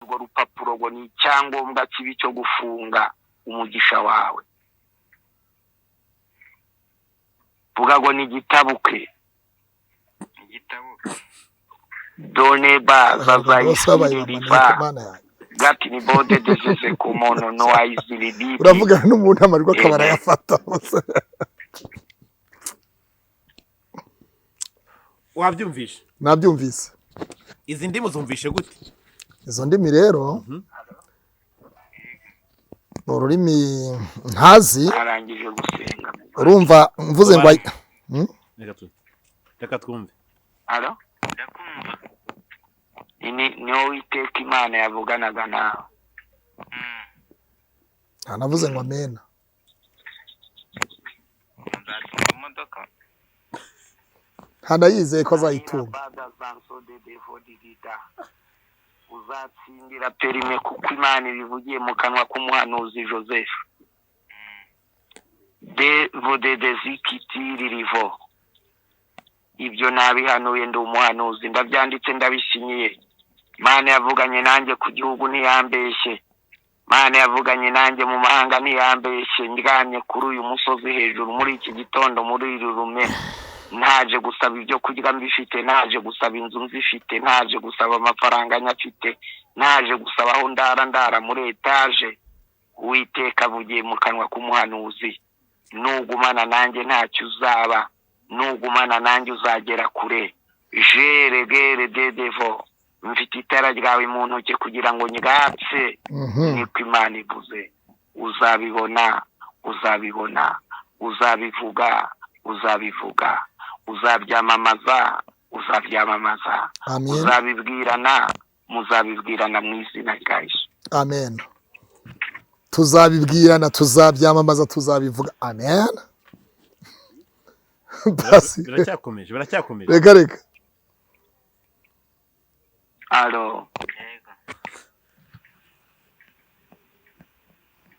urwo rupapuro ngo ni icyangombwa kibi cyo gufunga umugisha wawe. Vuga ngo ni igitabuke. Done baza zayisiririva gati ni bode desese ku muntu no ayisiririva. Uravuga n'umuntu amarwa akabara yafata. Wabyumvishe? Nabyumvise. Izi ndimi zumvishe gute? Izo ndimi rero ururimi ntazi. Arangije gusenga. Urumva mvuze ngo reka twumve. Alo? Ndakumva. Niyo Uwiteka Imana yavuganaga nawe. Navuze ngo amena. Nzatunga imodoka. Yizeye ko azayitunga. Uzatsindira perime kuko Imana ibivugiye mu kanwa k'umuhanuzi Joseph. Vodedezikitirivo. Ibyo nabihanuye ndi umuhanuzi, ndabyanditse ndabisinyiye. Imana yavuganye nanjye ku gihugu ntiyambeshye. Imana yavuganye nanjye mu mahanga ntiyambeshye. Ndyamye kuri uyu musozi hejuru muri iki gitondo muri iri rume. Ntaje gusaba ibyo kurya mbifite, ntaje gusaba inzu nzifite, ntaje gusaba amafaranga nyafite, ntaje gusaba aho ndara muri etaje. Uwiteka avugiye mu kanwa k'umuhanuzi. Nugumana nanjye ntacyo uzaba, nugumana nanjye uzagera kure. Jeregere dedevo. Mfite itara ryawe mu ntoki kugira ngo nyiratse. Niko Imana ivuze. Uzabibona, uzabivuga, uzabyamamaza, uzabibwirana, muzabibwirana mu izina rya Yesu. Amen. Tuzabibwirana, tuzabyamamaza, tuzabivuga. Amen. Biracyakomeje. Reka. Alo.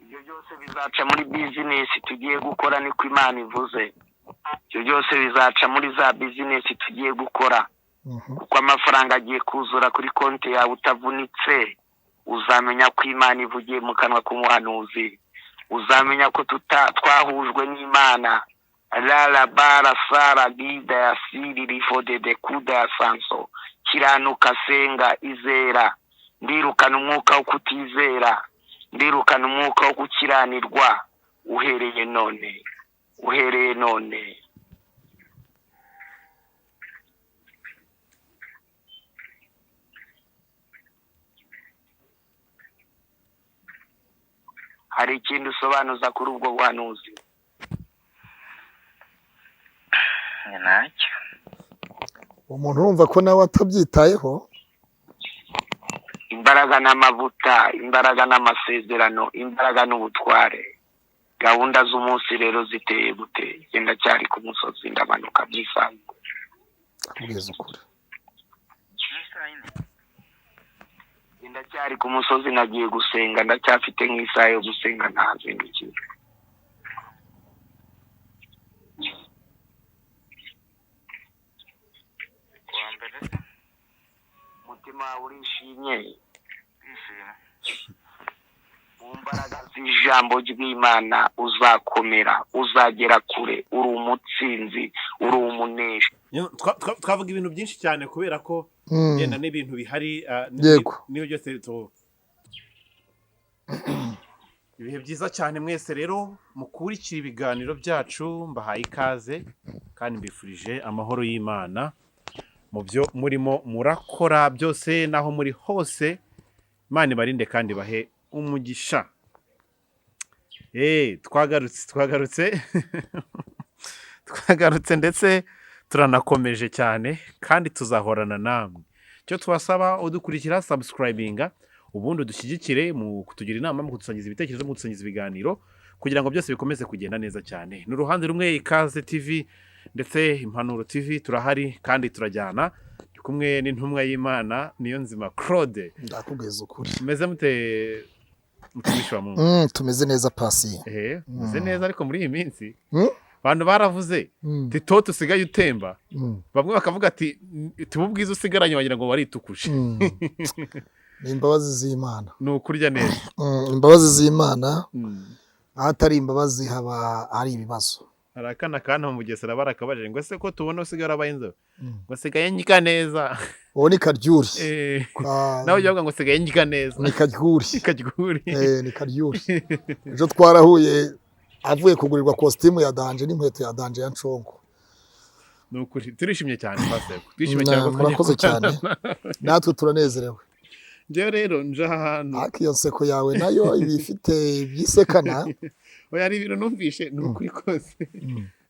Ibyo byose bizaca muri business tugiye gukora niko Imana ivuze. Ibyo byose bizaca muri za business tugiye gukora. Kuko amafaranga agiye kuzura kuri konti yawe utavunitse. Uzamenya ko Imana ivugiye mu kanwa k'umuhanuzi. Uzamenya ko twahujwe n'Imana. La bara sara gida ya siri rifode de kuda ya sanso. Kiranuka senga izera. Ndirukana umwuka wo kutizera. Ndirukana umwuka wo gukiranirwa. Uhereye none. Hari ikindi usobanuza kuri ubwo buhanuzi? Ntacyo. Umuntu urumva ko nawe atabyitayeho. Imbaraga n'amavuta, imbaraga n'amasezerano, imbaraga n'ubutware. Gahunda z'umunsi rero ziteye gute? Genda cyari ku musozi ndamanuka by'isanzwe. Akubwiza ukuri. Ndacyari ku musozi nagiye gusenga, ndacyafite nk'isaha yo gusenga ntazindukiye. Mutima urishimye. Imbaraga z'ijambo ry'Imana uzakomera, uzagera kure, uri umutsinzi, uri umunesha. Twavuga ibintu byinshi cyane kubera ko yenda n'ibintu bihari niyo byose ibihe byiza cyane mwese rero mukurikira ibiganiro byacu, mbahaye ikaze kandi mbifurije amahoro y'Imana mu byo murimo murakora byose naho muri hose. Imana ibarinde kandi bahe umugisha. Twagarutse ndetse turanakomeje cyane kandi tuzahorana namwe. Cyo twasaba udukurikira subscribinga, ubundi udushyigikire mu kutugira inama, mu kudusangiza ibitekerezo, mu kudusangiza ibiganiro kugira ngo byose bikomeze kugenda neza cyane. N'uruhande rumwe Ikaze TV ndetse Impanuro TV turahari kandi turajyana kumwe n'intumwa y'Imana niyo nzima Cloude. Ndakubwiza ukuri. Meze mute mutumishwa mu? Tumeze neza pasi. Meze neza ariko muri iyi minsi abantu baravuze tito tusigaye utemba. Bamwe bakavuga ati tububwiza usigaranye wagira ngo waritukuje. ni imbabazi z'Imana. ni ukurya neza. Imbabazi z'Imana, ahatari imbabazi haba ari ibibazo. Hari akana kana mu Bugesera barakabajije ngo se ko tubona usigaye urabaye inzobe ngo sigaye njya neza. Uwo ni Karyuri. Nawe ujya ngo sigaye njya neza. Ni Karyuri. Karyuri. Ni Karyuri. Ejo twarahuye avuye kugurirwa costume ya danje n'inkweto ya danje ya ncongo. Nukuri turishimye cyane paseko. Twishimye cyane murakoze cyane. Natwe turanezerewe. Njye rero nje ahantu. Akiyo nseko yawe nayo ibifite byisekana. Oya ari ibintu numvishe nukuri kose.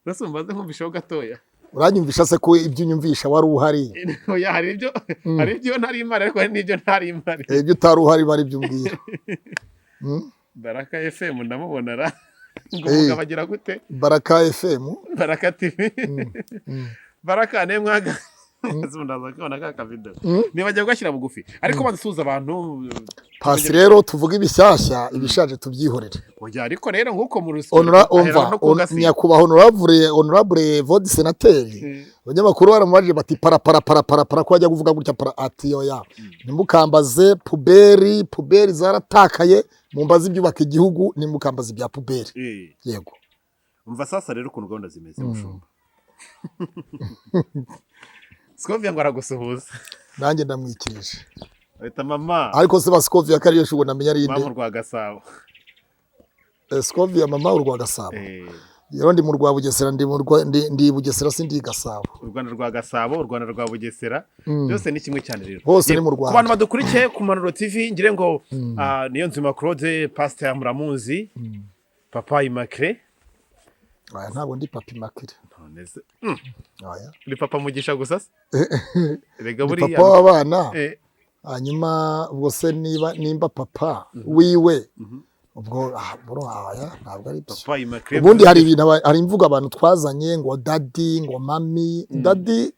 Nasumbaze nkumvishaho gatoya. Uranyumvisha se ko ibyo unyumvisha wari uhari? Oya hari ibyo ntari imari ariko hari n'ibyo ntari imari. Ibyo utari uhari bari byo umbwira. Baraka FM ndamubona ra. Ngo umugabo agira gute? Baraka FM. Baraka TV. Baraka ne mwaga. Zundaza ko nakaka video. Nibagiye gushyira bugufi. Ariko badusuza abantu. Pasi rero tuvuga ibishyashya ibishaje tubyihorere. Oya ariko rero nkuko mu rusi. Nyakubaho honorable vodi senateri. Abanyamakuru baramubaje bati para ko ajya kuvuga gutya para ati oya. Nimukambaze puberi zaratakaye mumbaze ibyubaka igihugu nimukambaze ibya puberi. Yego. Umva sasa rero ukuntu gahunda zimeze mushumba. Scovia ngo aragusuhuza. Nanjye ndamwikirije. Ahita mama. Ariko se ba Scovia kariyo shubona menya ari inde. Mama rwa Gasabo. Scovia mama rwa Gasabo. Yero ndi mu rwa Bugesera ndi Bugesera sindi Gasabo. U Rwanda rwa Gasabo, u Rwanda rwa Bugesera. Byose ni kimwe cyane rero. Bose ni mu Rwanda. Ku bantu badukurikiye ku Manuro TV ngire ngo niyo nzima Claude Pastor Muramuzi. Papa Imacre. Aya ntabwo ndi Papa Imacre. Nonese. Aya. Ni Papa Mugisha gusa. Rega buriya. Papa w'abana. Hanyuma ubwo se nimba papa wiwe. Ubwo aya ntabwo ari Papa Imacre. Ubundi hari ibintu hari imvugo abantu twazanye ngo daddy ngo mami. Daddy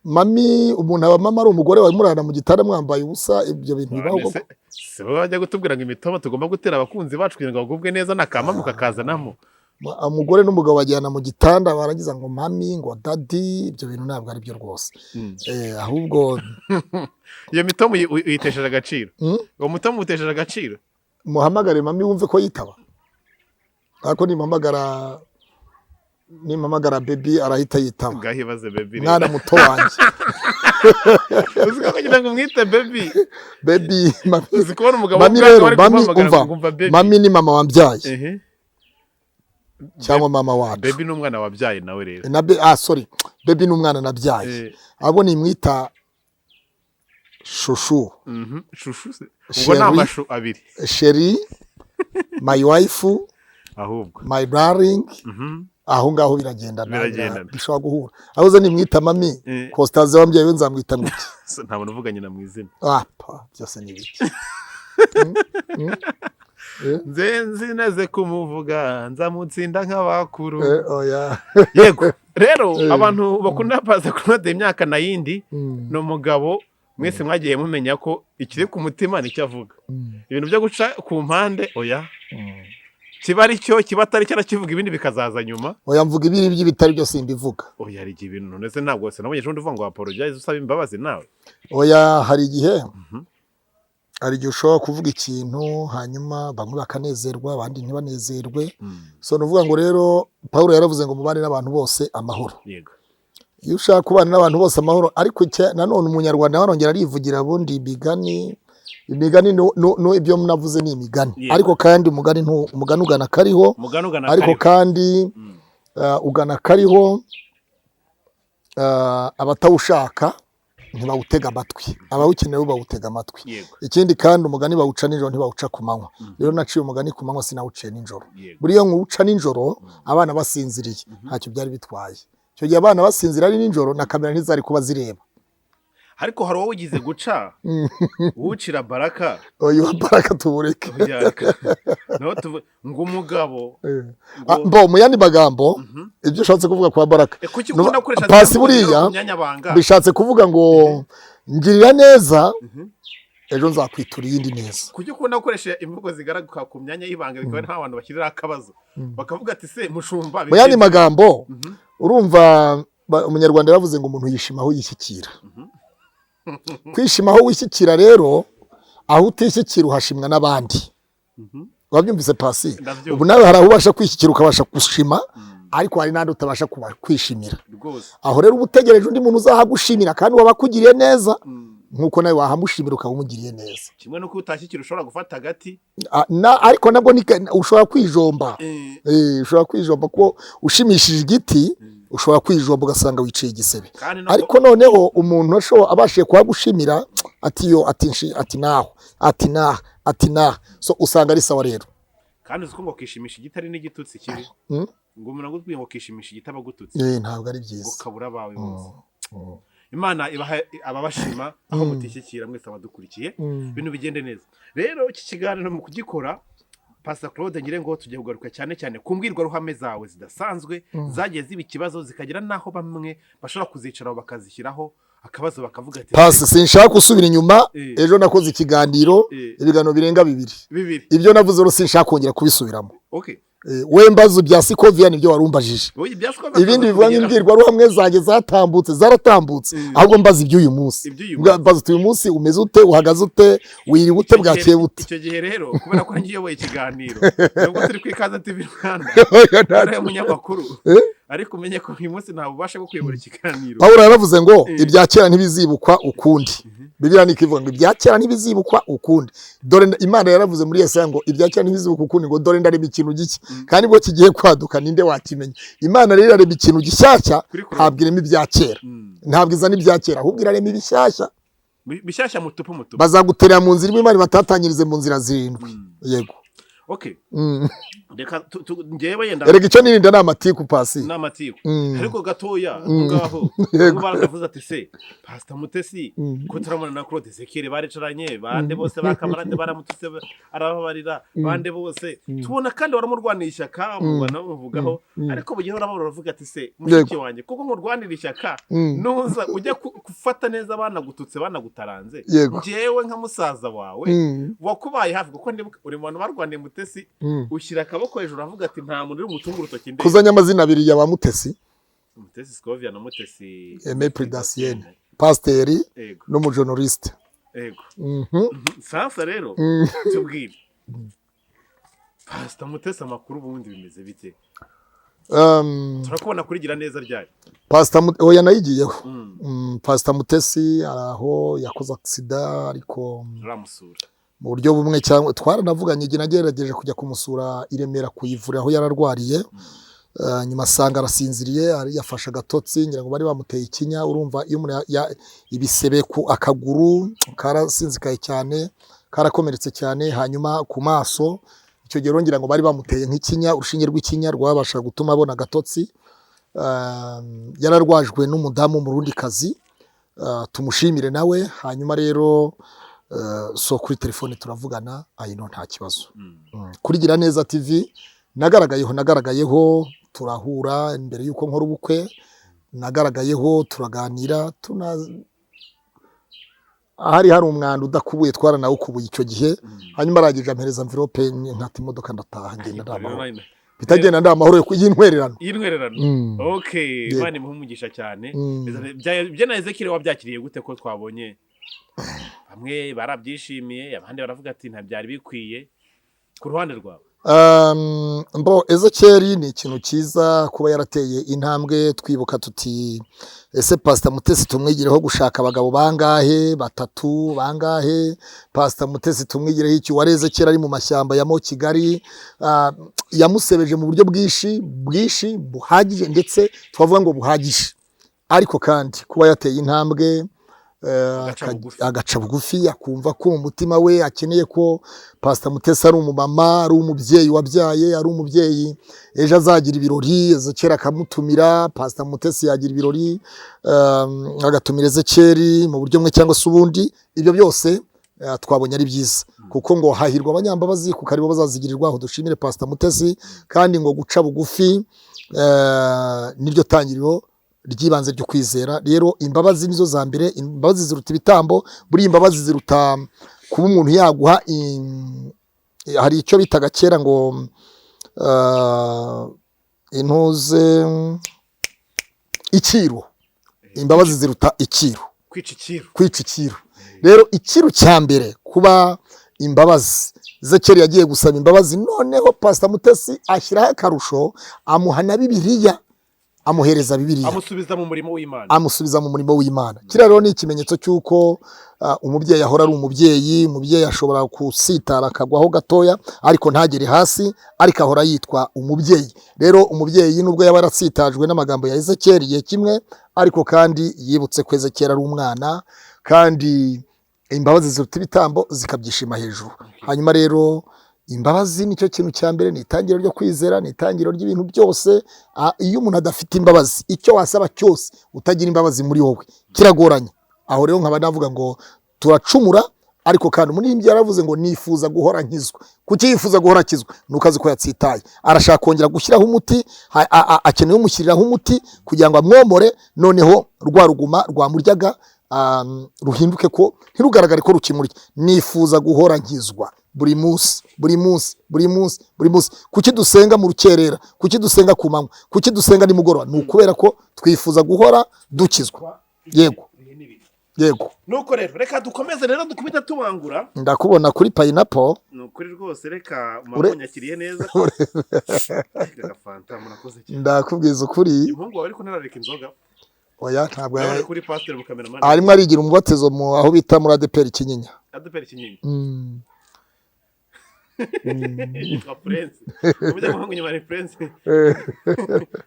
mami umuntu aba mama ari umugore wawe murana mu gitanda mwambaye ubusa ibyo bintu bibaho. Se bajya gutubwira ngo imitomo tugomba gutera abakunzi bacu kugira ngo bagubwe neza nakama mukakazanamo. Umugore n'umugabo bajyana mu gitanda barangiza ngo mami ngo daddy ibyo bintu ntabwo ari byo rwose. Ahubwo iyo mitomo uyitesheje agaciro. Uwo mutomo utesheje agaciro. Muhamagare mami wumve ko yitaba. Ako nimamagara baby arahita yitaba. Ngahibaze baby. Mwana muto wanje. Uziko kugira ngo mwite baby. Baby uzikubona umugabo mami ni mama wambyaye. Cyangwa mama wacu. Baby n'umwana wabyaye nawe rero. Sorry. Baby n'umwana nabyaye. Abo nimwita shushu. Shushu se. Ubwo namashu abiri. Sheri, my wife, ahubwo. My darling. Aho ngaho biragenda bishobora guhura. Aho nimwita mami, Costaze wambyaye we nzamwita mwiki. Ntabwo uvuganye na mwizina. Byose ni biki. Nzineze kumuvuga nzamutsinda nk'abakuru. Oya. Yego rero abantu bakunda paza kunode imyaka nayindi no mugabo mwese mwagiye mumenya ko ikiri ku mutima nicyo avuga. Ibintu byo guca ku mpande oya. Kiba ari cyo kiba atari cyo kivuga ibindi bikazaza nyuma. Oya mvuga ibiri by'ibitari byo simbivuga. Oya hari ibintu nonese ntabwo se nabonye undi uvuga ngo apologize usaba imbabazi nawe. Oya hari igihe hari igihe ushobora kuvuga ikintu hanyuma bamwe bakanezerwa abandi ntibanezerwe. So nuvuga ngo rero Paulo yaravuze ngo mubane n'abantu bose amahoro. Yego. Iyo ushaka kubana n'abantu bose amahoro ariko nanone umunyarwanda warongera arivugira bundi imigani no ibyo mnavuze ni imigani. Ariko kandi umugani ugana kariho. Ariko kandi ugana kariho abatawushaka ntibawutega amatwi. Abawukenewe bawutega amatwi. Ikindi kandi umugani bawuca nijoro ntibawuca ku manywa. Rero naciye umugani ku manywa sinawuciye nijoro. Buriya nkuwuca nijoro abana basinziriye ntacyo byari bitwaye. Cyo gihe abana basinzira ari nijoro na kamera ntizari kuba zireba. Ariko hari wowe ugize guca uwucira Baraka. Oya Baraka tubureke. Ngo umugabo. Mbo muyandi magambo ibyo ushatse kuvuga kwa Baraka. Pasi buriya bishatse kuvuga ngo ngirira neza ejo nzakwitura iyindi neza. Kuki ukunda gukoresha imvugo zigaragara ku myanya y'ibanga bikaba nta bantu bakirira akabazo. Bakavuga ati se mushumba. Muyandi magambo urumva umunyarwanda yavuze ngo umuntu yishimaho yishyikira. Kwishima aho wishyikira rero aho utishyikira uhashimwa n'abandi. Wabyumvise Pasi? Ndabyumva. Ubu nawe hari aho ubasha kwishyikira ukabasha gushima, ariko hari n'andi utabasha kwishimira. Aho rero ubutegereje undi muntu uzahagushimira kandi wabakugiriye neza, nkuko nawe wahamushimira ukaba umugiriye neza. Kimwe nuko utashyikira ushobora gufata agati, ariko nabwo ushobora kwijomba. Ushobora kwijomba ko ushimishije igiti, ushobora kwijomba ugasanga wiciye igisebe. Ariko noneho umuntu abashije kuhagushimira ati naho so usanga ari sawa rero. Kandi uzi ko ngo kishimisha igiti ari n'igitutsi kibi. Ngo umuntu agutwiye ngo kishimisha igiti abagututsi. Ntabwo ari byiza. Ngo kabura bawe bose. Imana ibaha ababashima aho mutishyikira mwese abadukurikiye ibintu bigende neza. Rero iki kiganiro mu kugikora Pastor Claude ngire ngo tujye kugaruka cyane ku mbwirwaruhame zawe zidasanzwe zagiye ziba ikibazo zikagira naho bamwe bashobora kuzicaraho bakazishyiraho akabazo bakavuga ati Pastor sinshaka gusubira inyuma. Ejo nakoze ibiganiro birenga 2 ibyo navuze rero sinshaka kongera kubisubiramo. We mbazo bya scovia nibyo warumbajije. Ibindi bivuga nk'imbwirwaruhamwe zanjye zaratambutse ahubwo mbaza iby'uyu munsi. Mbaza uyu munsi umeze ute, uhagaze ute, wiri bute, bwakeye bute. Icyo gihe rero kubera ko ngiyoboye ikiganiro nubwo turi kwikaza TV Rwanda ari umunyamakuru ariko umenye ko uyu munsi nta bubasha bwo kuyobora ikiganiro. Pawulo yaravuze ngo ibya kera ntibizibukwa ukundi. Bibiliya nikivuga ngo ibya kera ntibizibukwa ukundi. Dore Imana yaravuze muri Yesaya ngo ibya kera ntibizibukwa ukundi, ngo dore ndarema ikintu gike. Kandi bwo kigiye kwaduka ninde wakimenya. Imana rero irarema ikintu gishyashya, ntabwo irema ibya kera. Ntabwo izana ibya kera, ahubwo irarema ibishyashya mutupu. Bazaguterera mu nzira Imana batatanyirize mu nzira 7. Yego. Reka ngewe yenda erega icyo nirinda n'amatiku Pasi. N'amatiku. Ariko gatoya ngaho baravuze ati se Pastor Mutesi ko turamana na Claude Zekere baricaranye bande bose bakamarade baramutse arababarira bande bose tubona kandi baramurwanisha ka mubana muvugaho ariko bugiye baravuga ati se mushiki wanjye kuko ngurwanira ishyaka nuza ujya gufata neza banagututse banagutaranze ngewe nka musaza wawe wakubaye hafi kuko uri mu bantu barwaniye Mutesi ushyira akaboko hejuru avuga ati nta muntu uri umutungo urutoki ndende kuzanya amazina abiri ya ba Mutesi Scovia na Mutesi Predasien Pasteri n'umujournaliste. Sasa rero tubwire Pastor Mutesi amakuru ubundi bimeze bite? Turakubona kurigira neza ryari Pastor oya nayigiyeho. Pastor Mutesi aho yakoze accident ariko ramusura mu buryo bumwe cyangwa twaranavuganye igihe nagerageje kujya kumusura Iremera kuyivura aho yararwariye. Nyuma asanga arasinziriye yafashe agatotsi ngira ngo bari bamuteye ikinya. Urumva iyo umuntu ibisebe ku akaguru karasinzikaye cyane karakomeretse cyane, hanyuma ku maso icyo gihe ngira ngo bari bamuteye nk'ikinya, urushinge rw'ikinya rwabasha gutuma abona agatotsi. Yararwajwe n'umudamu mu rundi kazi, tumushimire nawe. Hanyuma rero so kuri telefone turavugana ayino nta kibazo. Kurigira neza TV nagaragayeho turahura imbere yuko nkora ubukwe, nagaragayeho turaganira hari umwanda udakubuye twaranawukubuye icyo gihe. Hanyuma aragije ampereza envelope nkata imodoka ndataha ngenda ndamahoro bitagenda ndamahoro y'intwererano. Imana imuhumugisha cyane. Byo na Ezekire wabyakiriye gute ko twabonye bamwe barabyishimiye abandi baravuga ati nta byari bikwiye ku ruhande rwawe? Ezekeri ni ikintu cyiza kuba yarateye intambwe. Twibuka tuti ese Pastor Mutesi tumwigireho gushaka abagabo bangahe, 3 bangahe? Pastor Mutesi tumwigireho iki wareze ari mu mashyamba ya Kigali. Yamusebeje mu buryo bwishi buhagije, ndetse twavuga ngo buhagije, ariko kandi kuba yateye intambwe agaca bugufi akumva ko umutima we akeneye ko Pastor Mutesi ari umumama, ari umubyeyi wabyaye, ari umubyeyi ejo azagira ibirori. Ezekeri akamutumira, Pastor Mutesi yagira ibirori agatumira Ezekeri mu buryo bumwe cyangwa se ubundi. Ibyo byose twabonye ari byiza kuko ngo hahirwa abanyambabazi kuko aribo bazazigirirwaho. Dushimire Pastor Mutesi kandi ngo guca bugufi niryo tangiriro ryibanze ryo kwizera. Rero imbabazi nizo za mbere. Imbabazi ziruta ibitambo. Buri imbabazi ziruta kuba umuntu yaguha hari icyo bitaga kera ngo intuze ikiro. Imbabazi ziruta ikiro, kwica ikiro. Rero ikiro cya mbere kuba imbabazi. Zekeri yagiye gusaba imbabazi, noneho Pastor Mutesi ashyiraho akarusho, amuha na Bibiliya, amuhereza Bibiliya, amusubiza mu murimo w'Imana, amusubiza mu murimo w'Imana. Kiriya rero ni ikimenyetso cy'uko umubyeyi ahora ari umubyeyi. Umubyeyi ashobora kusitara akagwaho gatoya ariko ntagere hasi, ariko ahora yitwa umubyeyi. Rero umubyeyi nubwo yaba yaratsitajwe n'amagambo ya Ezekeri igihe kimwe, ariko kandi yibutse ko Ezekeri ari umwana, kandi imbabazi ziruta ibitambo zikabyishima hejuru. Hanyuma rero imbabazi nicyo kintu cya mbere, ni itangiro ryo kwizera, ni itangiro ry'ibintu byose. Iyo umuntu adafite imbabazi, icyo wasaba cyose utagira imbabazi muri wowe kiragoranye. Aho rero nkaba navuga ngo turacumura, ariko kandi umuririmbyi yaravuze ngo nifuza guhora nkizwa. Kuki yifuza guhora akizwa? Nuko azi ko yatsitaye, arashaka kongera gushyiraho umuti, akeneye umushyiriraho umuti kugira ngo amwomore, noneho rwa ruguma rwamuryaga ruhinduke, ko ntirugaragare ko rukimurya. Nifuza guhora nkizwa buri munsi, buri munsi, buri munsi, buri munsi. Kuki dusenga mu rukerera? Kuki dusenga ku manywa? Kuki dusenga nimugoroba? Ni ukubera ko twifuza guhora dukizwa. Yego, yego. Nuko rero reka dukomeze rero dukubita tubangura. Ndakubona kuri pineapple. Ni ukuri rwose, reka mwabonyakiriye neza. Gafanta murakoze cyane. Ndakubwiza ukuri. Impungu wawe ariko ntarareka inzoga. Oya, ntabwo ari kuri pastor mu cameraman. Arimo arigira umubatizo mu aho bita muri ADPR Kinyinya. ADPR Kinyinya. Yitwa Prince. Umujya muhangu nyuma ni Prince.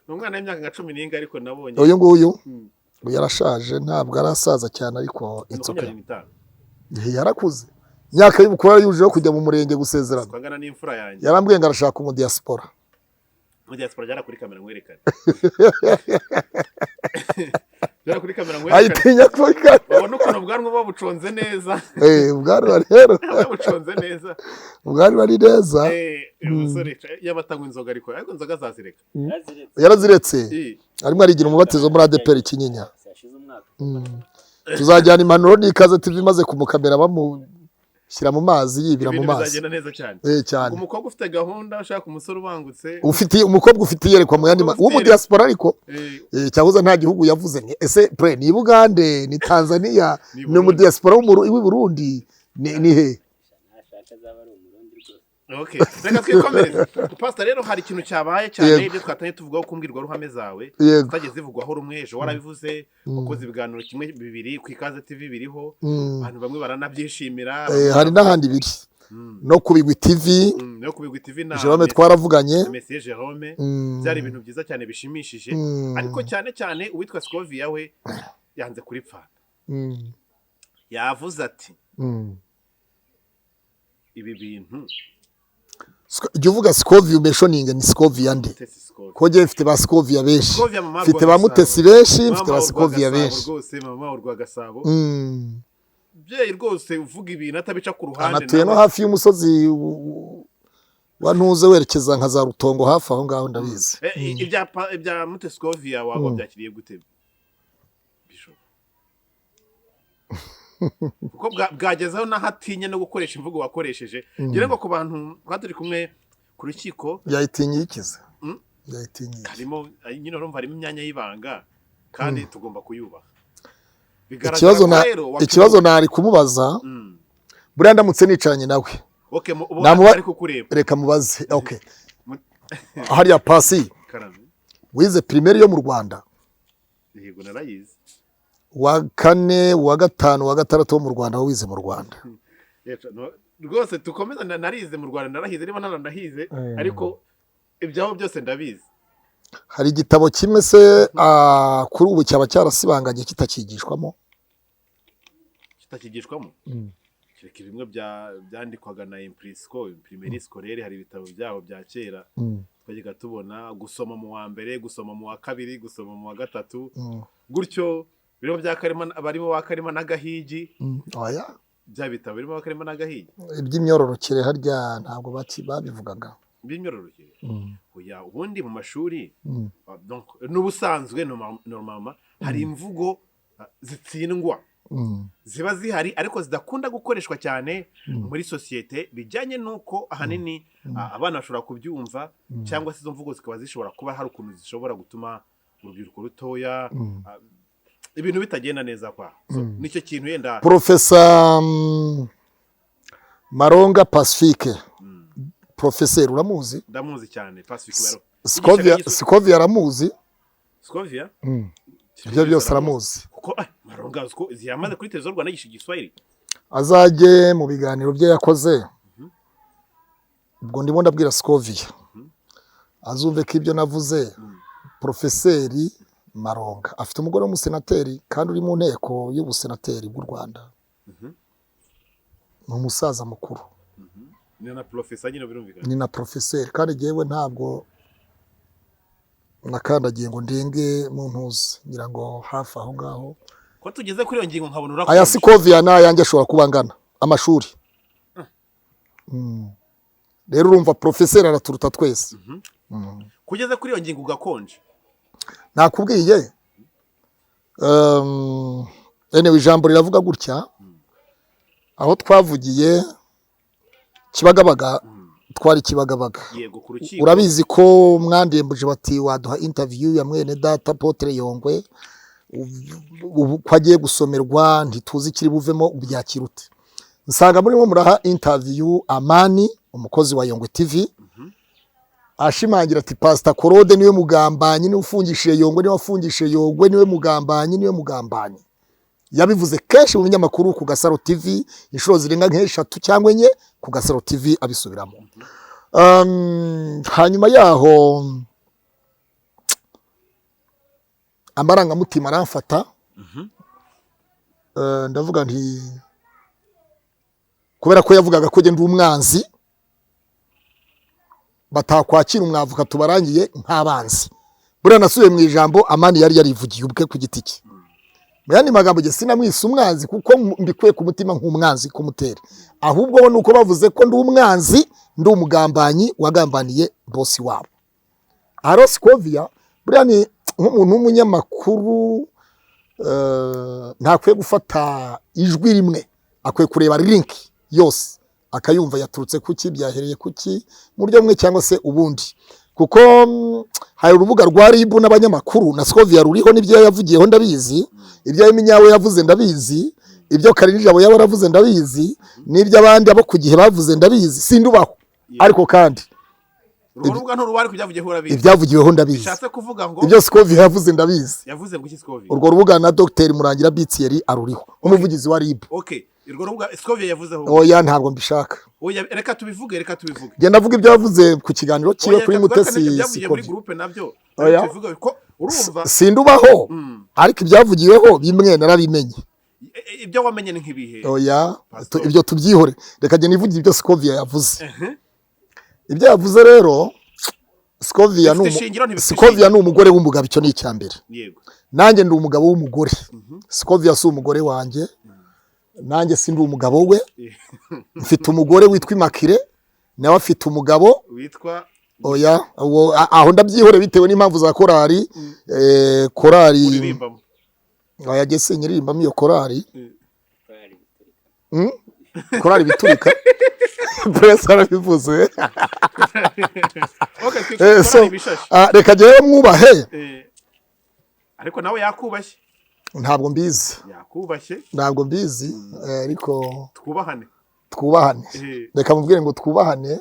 Umwana w'imyaka nka 10 ariko nabonye. Uyu nguyu yarashaje, ntabwo arasaza cyane, ariko itsoka. Yarakuze. Imyaka y'ubukuru yujeho kujya mu murenge gusezerana. Twangana n'imfura yanjye. Yarambwiye ngo arashaka mu diaspora. Mu diaspora jara kuri kamera ngwerekane. Jara kuri kamera ngwerekane. Ayitinya kuri kamera. Ubona ukuntu ubwanwa babuconze neza. Ubwanwa rero. Babuconze neza. Ubwanwa ari neza. Umusore yabatangwa inzoga ariko inzoga zazireka. Yaraziretse. Arimo arigira umubatizo muri ADPR Kinyinya. Tuzajyana impanuro n'ikaze TV maze kumukamera bamushyira mu mazi, yibira mu mazi. Bizagenda neza cyane. Cyane. Umukobwa ufite gahunda, ushaka umusore ubangutse. Ufite umukobwa ufite yerekwa mu yandi wo mu diaspora ariko cyahuza nta gihugu yavuze ni ese pre ni Bugande, ni Tanzania, ni mu diaspora w'i Burundi, ni he? Okay. Reka twikomereze. Pastor rero hari ikintu cyabaye cyane ibyo twatanye tuvugaho kumbwirwa ruhame zawe. Utageze zivugwaho rumwe ejo warabivuze, ukoze ibiganiro kimwe bibiri ku ikaze TV biriho. Abantu bamwe baranabyishimira. Hari n'ahandi biri. No kubigwa TV. No kubigwa TV na Jerome twaravuganye. Message Jerome. Byari ibintu byiza cyane bishimishije. Ariko cyane cyane uwitwa Scovia we yanze kuripfana. Yavuze ati ibi bintu jya uvuga scovia mentioning ni scovia nde ko je mfite ba scovia benshi, mfite ba Mutesi benshi, mfite ba scovia benshi rwose. Mama urwa Gasabo bye rwose uvuga ibintu atabica ku ruhande, anatuye no hafi y'umusozi wantuze werekeza nka za Rutongo hafi aho ngaho ndabizi. Ibya Mutesi Scovia wago byakiriye gute Bishop? Kuko bwagezeho nahatinya no gukoresha imvugo wakoresheje. Ngira ngo ku bantu twaturi kumwe ku rukiko yayitinye ikize. Yayitinye. Harimo nyine urumva harimo imyanya y'ibanga kandi tugomba kuyubaha. Ikibazo nari kumubaza buriya ndamutse nicaranye nawe. Okay, ari kukureba. Reka mubaze. Okay. Hariya Pasi. Wize primaire yo mu Rwanda? Yego narayize. Wa 4, wa 5, wa 6 mu Rwanda wize mu Rwanda. Rwose tukomeza narize mu Rwanda, narahize niba narandahize ariko ibyaho byose ndabizi. Hari igitabo kimwe se kuri ubu cyaba cyarasibanganye kitakigishwamo? Kitakigishwamo? Kireke bimwe byandikwaga na imprisco, primaire scolaire, hari ibitabo byabo bya kera. Twagiga tubona gusoma mu wa mbere, gusoma mu wa kabiri, gusoma mu wa gatatu. Gutyo biro bya Karima barimo wa Karima n'agahigi. Oya. Bya bitabo birimo wa Karima n'agahigi. Iby'imyororokere harya ntabwo babivugaga. Iby'imyororokere. Oya, ubundi mu mashuri donc n'ubusanzwe normalement hari imvugo zitsindwa. Ziba zihari ariko zidakunda gukoreshwa cyane muri societe, bijyanye nuko ahanini abana bashobora kubyumva cyangwa se izo mvugo zikaba zishobora kuba hari ukuntu zishobora gutuma urubyiruko rutoya ibintu bitagenda neza kwa. Nicyo kintu yenda Professor Maronga Pacifique professeur uramuzi ndamuzi cyane Pacifique Scovia aramuzi Scovia ibyo byose aramuzi kuko Maronga ziyamaze kuri televiziyo Rwanda yigisha Igiswahili azajye mu biganiro bye yakoze ubwo ndimo ndabwira Scovia azumve ko ibyo navuze professeur Maronga afite umugore w'umusenateri kandi uri mu nteko y'ubusenateri bw'u Rwanda ni umusaza mukuru ni na professeur nyine birumvikana ni na professeur kandi jewe ntabwo nakandagiye ngo ndenge mu ntuzi ngira ngo hafi aho ngaho ko tugeze kuri iyo ngingo nkabona urakoze aya Scovia na yanjye ashobora kuba ngana amashuri rero urumva professeur araturuta twese kugeze kuri iyo ngingo ugakonje nakubwiye anyway ijambo riravuga gutya aho twavugiye Kibagabaga twari Kibagabaga urabizi ko mwandembuje bati waduha interview ya mwene data Potre Yongwe kwagiye gusomerwa ntituzi kiri buvemo ubyakirute nsanga murimo muraha interview Amani umukozi wa Yongwe TV ashimangira ati Pastor Claude niwe mugambanyi ni ufungishije Yongwe ni wafungishije Yongwe niwe mugambanyi niwe mugambanyi yabivuze kenshi mu binyamakuru ku Gasaro TV inshuro zirenga nk'eshatu cyangwa enye ku Gasaro TV abisubiramo hanyuma yaho amarangamutima aramfata ndavuga nti kubera ko yavugaga ko ndi umwanzi batakwakira umwavuka tubarangiye nk'abanzi buriya nasubiye mu ijambo Amani yari yarivugiye ubwe ku giti cye mu yandi magambo je sinamwise umwanzi kuko mbikuye ku mutima nk'umwanzi kumutera ahubwo bo nuko bavuze ko ndi umwanzi ndi umugambanyi wagambaniye bosi wabo aro Scovia buriya ni nk'umuntu w'umunyamakuru ntakwiye gufata ijwi rimwe akwiye kureba link yose akayumva yaturutse kuki byahereye kuki mu buryo bumwe cyangwa se ubundi kuko hari urubuga rwa RIB n'abanyamakuru na Scovia ruriho n'ibyo yavugiyeho ndabizi ibyo Iminyawe yavuze ndabizi ibyo Karinijabo yaba yaravuze ndabizi n'ibyo abandi abo ku gihe bavuze ndabizi sindubaho ariko kandi urubuga nturuwari kujyavugiyeho urabizi ibyavugiyeho ndabizi bishatse kuvuga ngo ibyo Scovia yavuze ndabizi yavuze ngo iki Scovia urwo rubuga na Dr Murangira Bitieri aruriho umuvugizi wa RIB okay urwo rubuga Scovia yavuzeho oya ntabwo mbishaka oya reka tubivuge genda vuga ibyo yavuze ku kiganiro kiwe kuri Mutesi Scovia muri groupe nabyo tubivuga ko urumva sindubaho ariko ibyavugiweho bimwe narabimenye ibyo wamenye ni nk'ibihe oya ibyo tubyihore reka genda nivuge ibyo Scovia yavuze ibyo yavuze rero Scovia ni umugore w'umugabo icyo ni icyambere yego nanjye ndi umugabo w'umugore Scovia si umugore wanjye nanjye sindi umugabo we mfite umugore witwa Imakire nawe afite umugabo witwa oya aho ndabyihore bitewe n'impamvu za korari oya gese nyirimbamo iyo korari korari biturika press arabivuze reka jewe mwubahe ariko nawe yakubashye ntabwo mbizi yakubashye ntabwo mbizi ariko twubahane reka mubwire ngo twubahane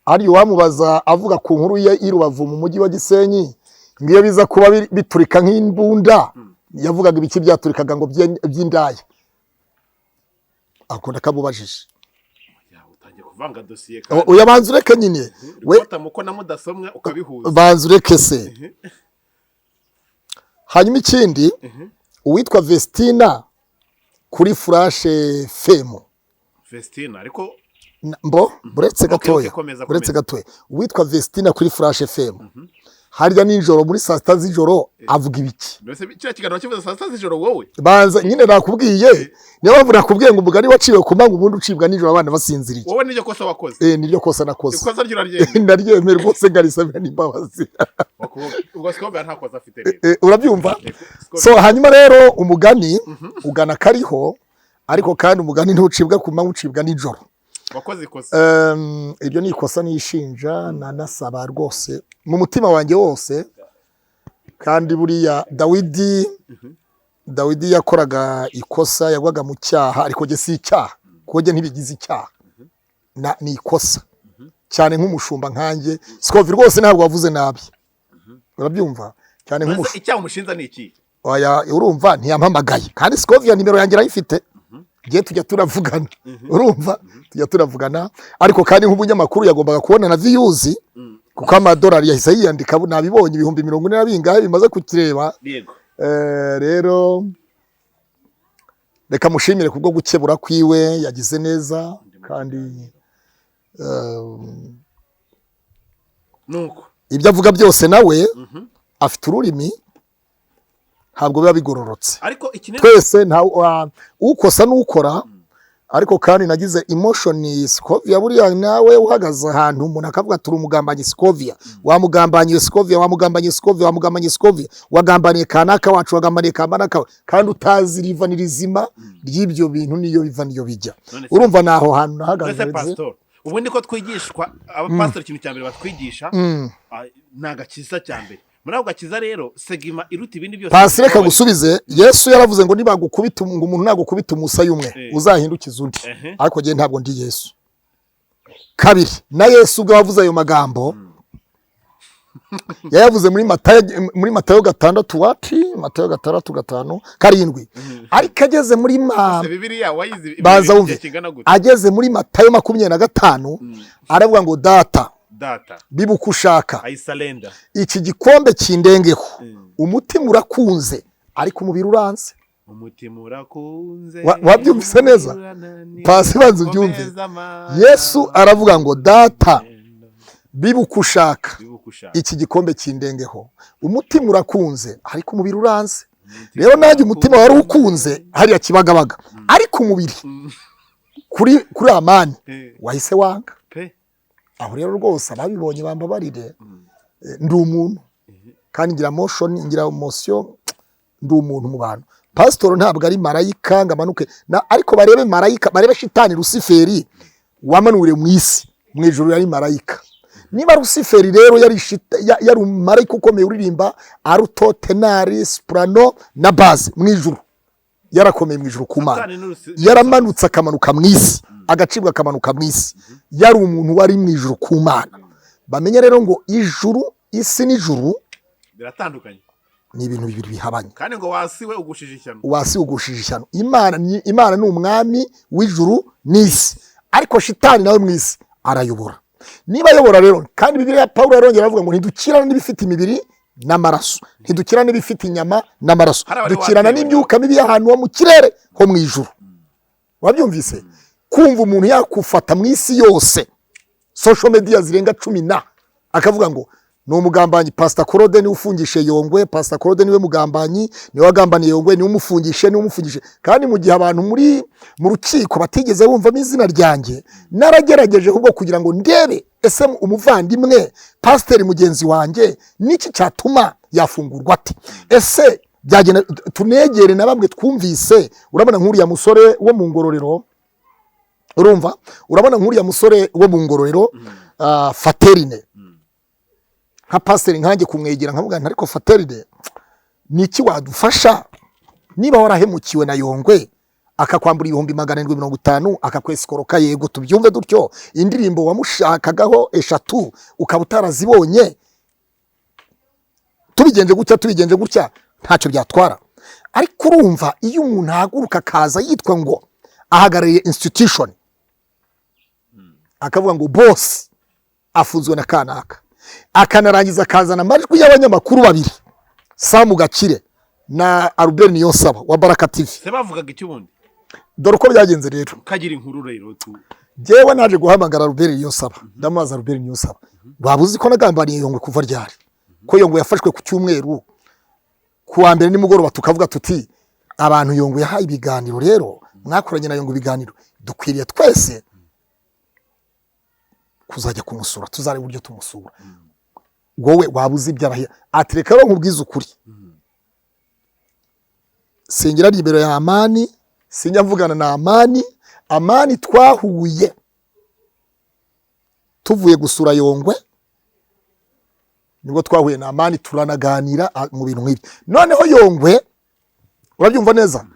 ari wamubaza avuga ku nkuru ye irubavu mu mujyi wa Gisenyi ngiyo biza kuba biturika nk'imbunda yavugaga ibiki byaturikaga ngo by'indaya akunda kabubajije utangiye kuvanga dossier oya banzu reke nyine we muko na mudasomwa ukabihuza banzu reke se hanyuma ikindi uwitwa Vestina kuri Flash FM Vestina ariko mbo buretse gatoya uwitwa Vestina kuri Flash FM harya ninjoro muri saa sita z'ijoro avuga ibiki mbese cya kiganiro kivuze saa sita z'ijoro wowe banza nyine nakubwiye niyo mpamvu nakubwiye ngo umugani waciwe ku manga ubundi ucibwa nijoro abana basinziriye wowe niryo kosa wakoze niryo kosa nakoze ikosa ry'uraryemera ndaryemera rwose ngarisabira n'imbabazi ubwo Scovia nta kosa afite rero urabyumva so hanyuma rero umugani ugana kariho ariko kandi umugani ntucibwa ku manga ucibwa nijoro wakoze ikosa ibyo ni ikosa nishinja nanasaba rwose mu mutima wanjye wose kandi buriya Dawidi yakoraga ikosa yagwaga mu cyaha ariko je si icyaha kuko je ntibigize icyaha ni ikosa cyane nk'umushumba nkanjye scovia rwose ntabwo wavuze nabi urabyumva cyane nk'umushumba icyaha umushinza ni iki oya urumva ntiyampamagaye kandi scovia nimero yanjye arayifite je tujya turavugana urumva tujya turavugana ariko kandi nk'ubunyamakuru yagombaga kubona na views kuko amadolari yahise yiyandika nabibonye ibihumbi 40 bingahe bimaze kukireba yego rero reka mushimire kubwo gukebura kwiwe yagize neza kandi nuko ibyo avuga byose nawe afite ururimi ntabwo biba bigororotse ariko twese ukosa n'ukora ariko kandi nagize emotion scovia buriya nawe uhagaze ahantu umuntu akavuga turi umugambanyi scovia wamugambaniye scovia wamugambaniye scovia wamugambaniye scovia wagambaniye kanaka wacu wagambaniye kanaka kandi utazi riva nirizima ry'ibyo bintu niyo biva niyo bijya urumva naho hantu nahagaze ubundi ko twigishwa abapastor ikintu cyambere batwigisha nagakiza cyambere muri ako gakiza rero segima iruta ibindi byose pasi reka gusubize Yesu yaravuze ngo nibagukubita ngo umuntu nagukubita umusa umwe uzahindukiza undi ariko je ntabwo ndi Yesu kabiri na Yesu ubwo wavuze ayo magambo yayavuze muri Matayo 6 wati Matayo 6:5 7 ariko ageze muri Bibiliya wayizi baza wumve ageze muri Matayo 25 aravuga ngo data bibukushaka iki gikombe kindengeho umutima urakunze ariko umubiri uranze wabyumvise neza pasi banze ubyumve Yesu aravuga ngo data bibukushaka iki gikombe kindengeho umutima urakunze ariko umubiri uranze rero nanjye umutima wari ukunze hariya kibagabaga ariko umubiri kuri amani wahise wanga aho rero rwose ababibonye bambabarire ndi umuntu kandi ngira emotion ndi umuntu mu bantu pastor ntabwo ari marayika ngamanuke ariko barebe marayika barebe shitani Luciferi wamanure mu isi mu ijuru yari marayika niba Luciferi rero yari marayika ukomeye uririmba aruto tenari soprano na bass mu ijuru yarakomeye mu ijuru kumana yaramanutse akamanuka mu isi agacibwa akamanuka mu isi yari umuntu wari mu ijuru kumana bamenye rero ngo ijuru isi n'ijuru biratandukanye ni ibintu bibiri bihabanye kandi ngo wasiwe ugushije ishyano imana ni umwami w'ijuru n'isi ariko shitani nawe mu isi arayobora niba ayobora rero kandi Bibiliya Pawulo yarongera avuga ngo ntidukirana n'ibifite imibiri n'amaraso ntidukirana n'ibifite inyama n'amaraso dukirana n'imyuka mibi y'ahantu ho mu kirere ho mu ijuru wabyumvise kumva umuntu yakufata mu isi yose social media zirenga 10 akavuga ngo ni umugambanyi Pastor Claude ni ufungishe Yongwe Pastor Claude niwe mugambanyi ni wagambaniye Yongwe ni umufungishije kandi mu gihe abantu mu rukiko batigeze bumva izina ryanjye naragerageje ahubwo kugira ngo ndebe ese umuvandimwe pastor mugenzi wanjye niki cyatuma yafungurwa ati ese byagenda tunegere na bamwe twumvise urabona nk'uriya musore wo mu ngororero urumva urabona nk'uriya musore wo mu ngororero Faterine nka pastor nkanjye kumwegera nkavuga ariko Faterine niki wadufasha niba warahemukiwe na Yongwe akakwambura 750 akakwesikoroka yego tubyumve dutyo indirimbo wamushakagaho eshatu ukaba utarazibonye tubigenje gutya ntacyo byatwara ariko urumva iyo umuntu ahaguruka kaza yitwa ngo ahagarariye institution akavuga ngo boss afunzwe na kanaka akanarangiza kazana amajwi y'abanyamakuru babiri Samu Gakire na Albert Niyonsaba wa Baraka TV se bavugaga iki ubundi dore uko byagenze rero kagira inkuru rero tu jewe naje guhamagara Albert Niyonsaba ndamaza Albert Niyonsaba babuzi ko nagambaniye Yongwe kuva ryari ko Yongwe yafashwe ku cyumweru kuwa mbere nimugoroba tukavuga tuti abantu Yongwe yahaye ibiganiro rero mwakoranye na Yongwe ibiganiro dukwiriye twese kuzajya kumusura tuzare buryo tumusura wowe wabuzi by'abahe atireka ro nkubwiza ukuri sengera libero ya amani sinya mvugana na amani twahuye tuvuye gusura Yongwe nibwo twahuye na amani turanaganira mu bintu nk'ibi noneho Yongwe urabyumva neza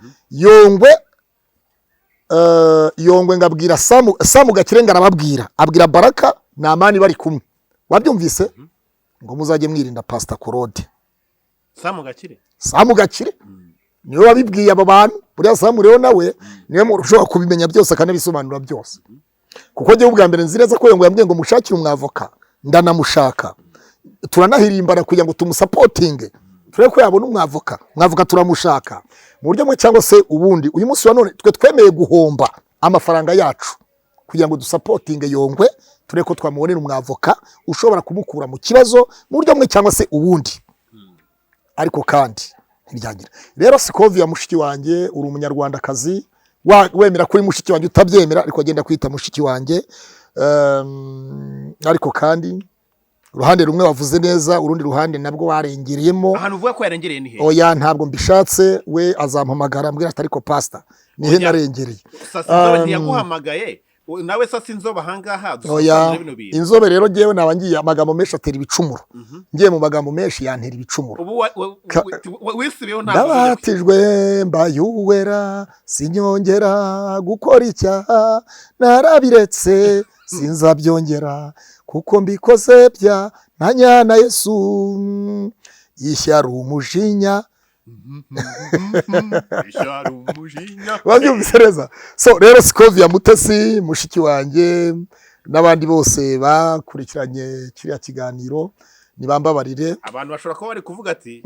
yongwe ngabwira Samu Gakirenga arababwira abwira Baraka na Amani bari kumwe wabyumvise ngo muzajye mwirinda Pastor Claude Samu Gakire niwe wabibwiye abo bantu buriya Samu rero nawe niwe ushobora kubimenya byose akanabisobanura byose kuko gihe ubwa mbere nzi neza ko yongwe yambwiye ngo mushakire umwavoka ndanamushaka turanahirimbana kugira ngo tumusapotinge turebe ko yabona umwavoka turamushaka mu buryo mwe cyangwa se ubundi uyu munsi wa none twe twemeye guhomba amafaranga yacu kugira ngo dusapotinge Yongwe turebe ko twamubonera umwavoka ushobora kumukura mu kibazo mu buryo mwe cyangwa se ubundi ariko kandi ntibyagira rero scovia mushiki wanjye uri umunyarwandakazi wemera kuri mushiki wanjye utabyemera ariko agenda kwita mushiki wanjye ariko kandi uruhande rumwe wavuze neza urundi ruhande nabwo warengereyemo ahantu uvuga ko yarengereye ni he oya ntabwo mbishatse we azampamagara mbwira ati ariko pastor nihe narengereye sasa ntiyaguhamagaye nawe sasa inzobe ahangaha oya inzobe rero jewe nabangiye amagambo menshi atera ibicumuro ngiye mu magambo menshi yantera ibicumuro ubu wisibeho ndabatijwe mbayuwera sinyongera gukora icyaha narabiretse sinzabyongera kuko mbikoze bya ntanyana Yesu yishyara umujinya wabyumvise neza so rero scovia Mutesi mushiki wanjye n'abandi bose bakurikiranye kiriya kiganiro nibambabarire abantu bashobora kuba bari kuvuga ati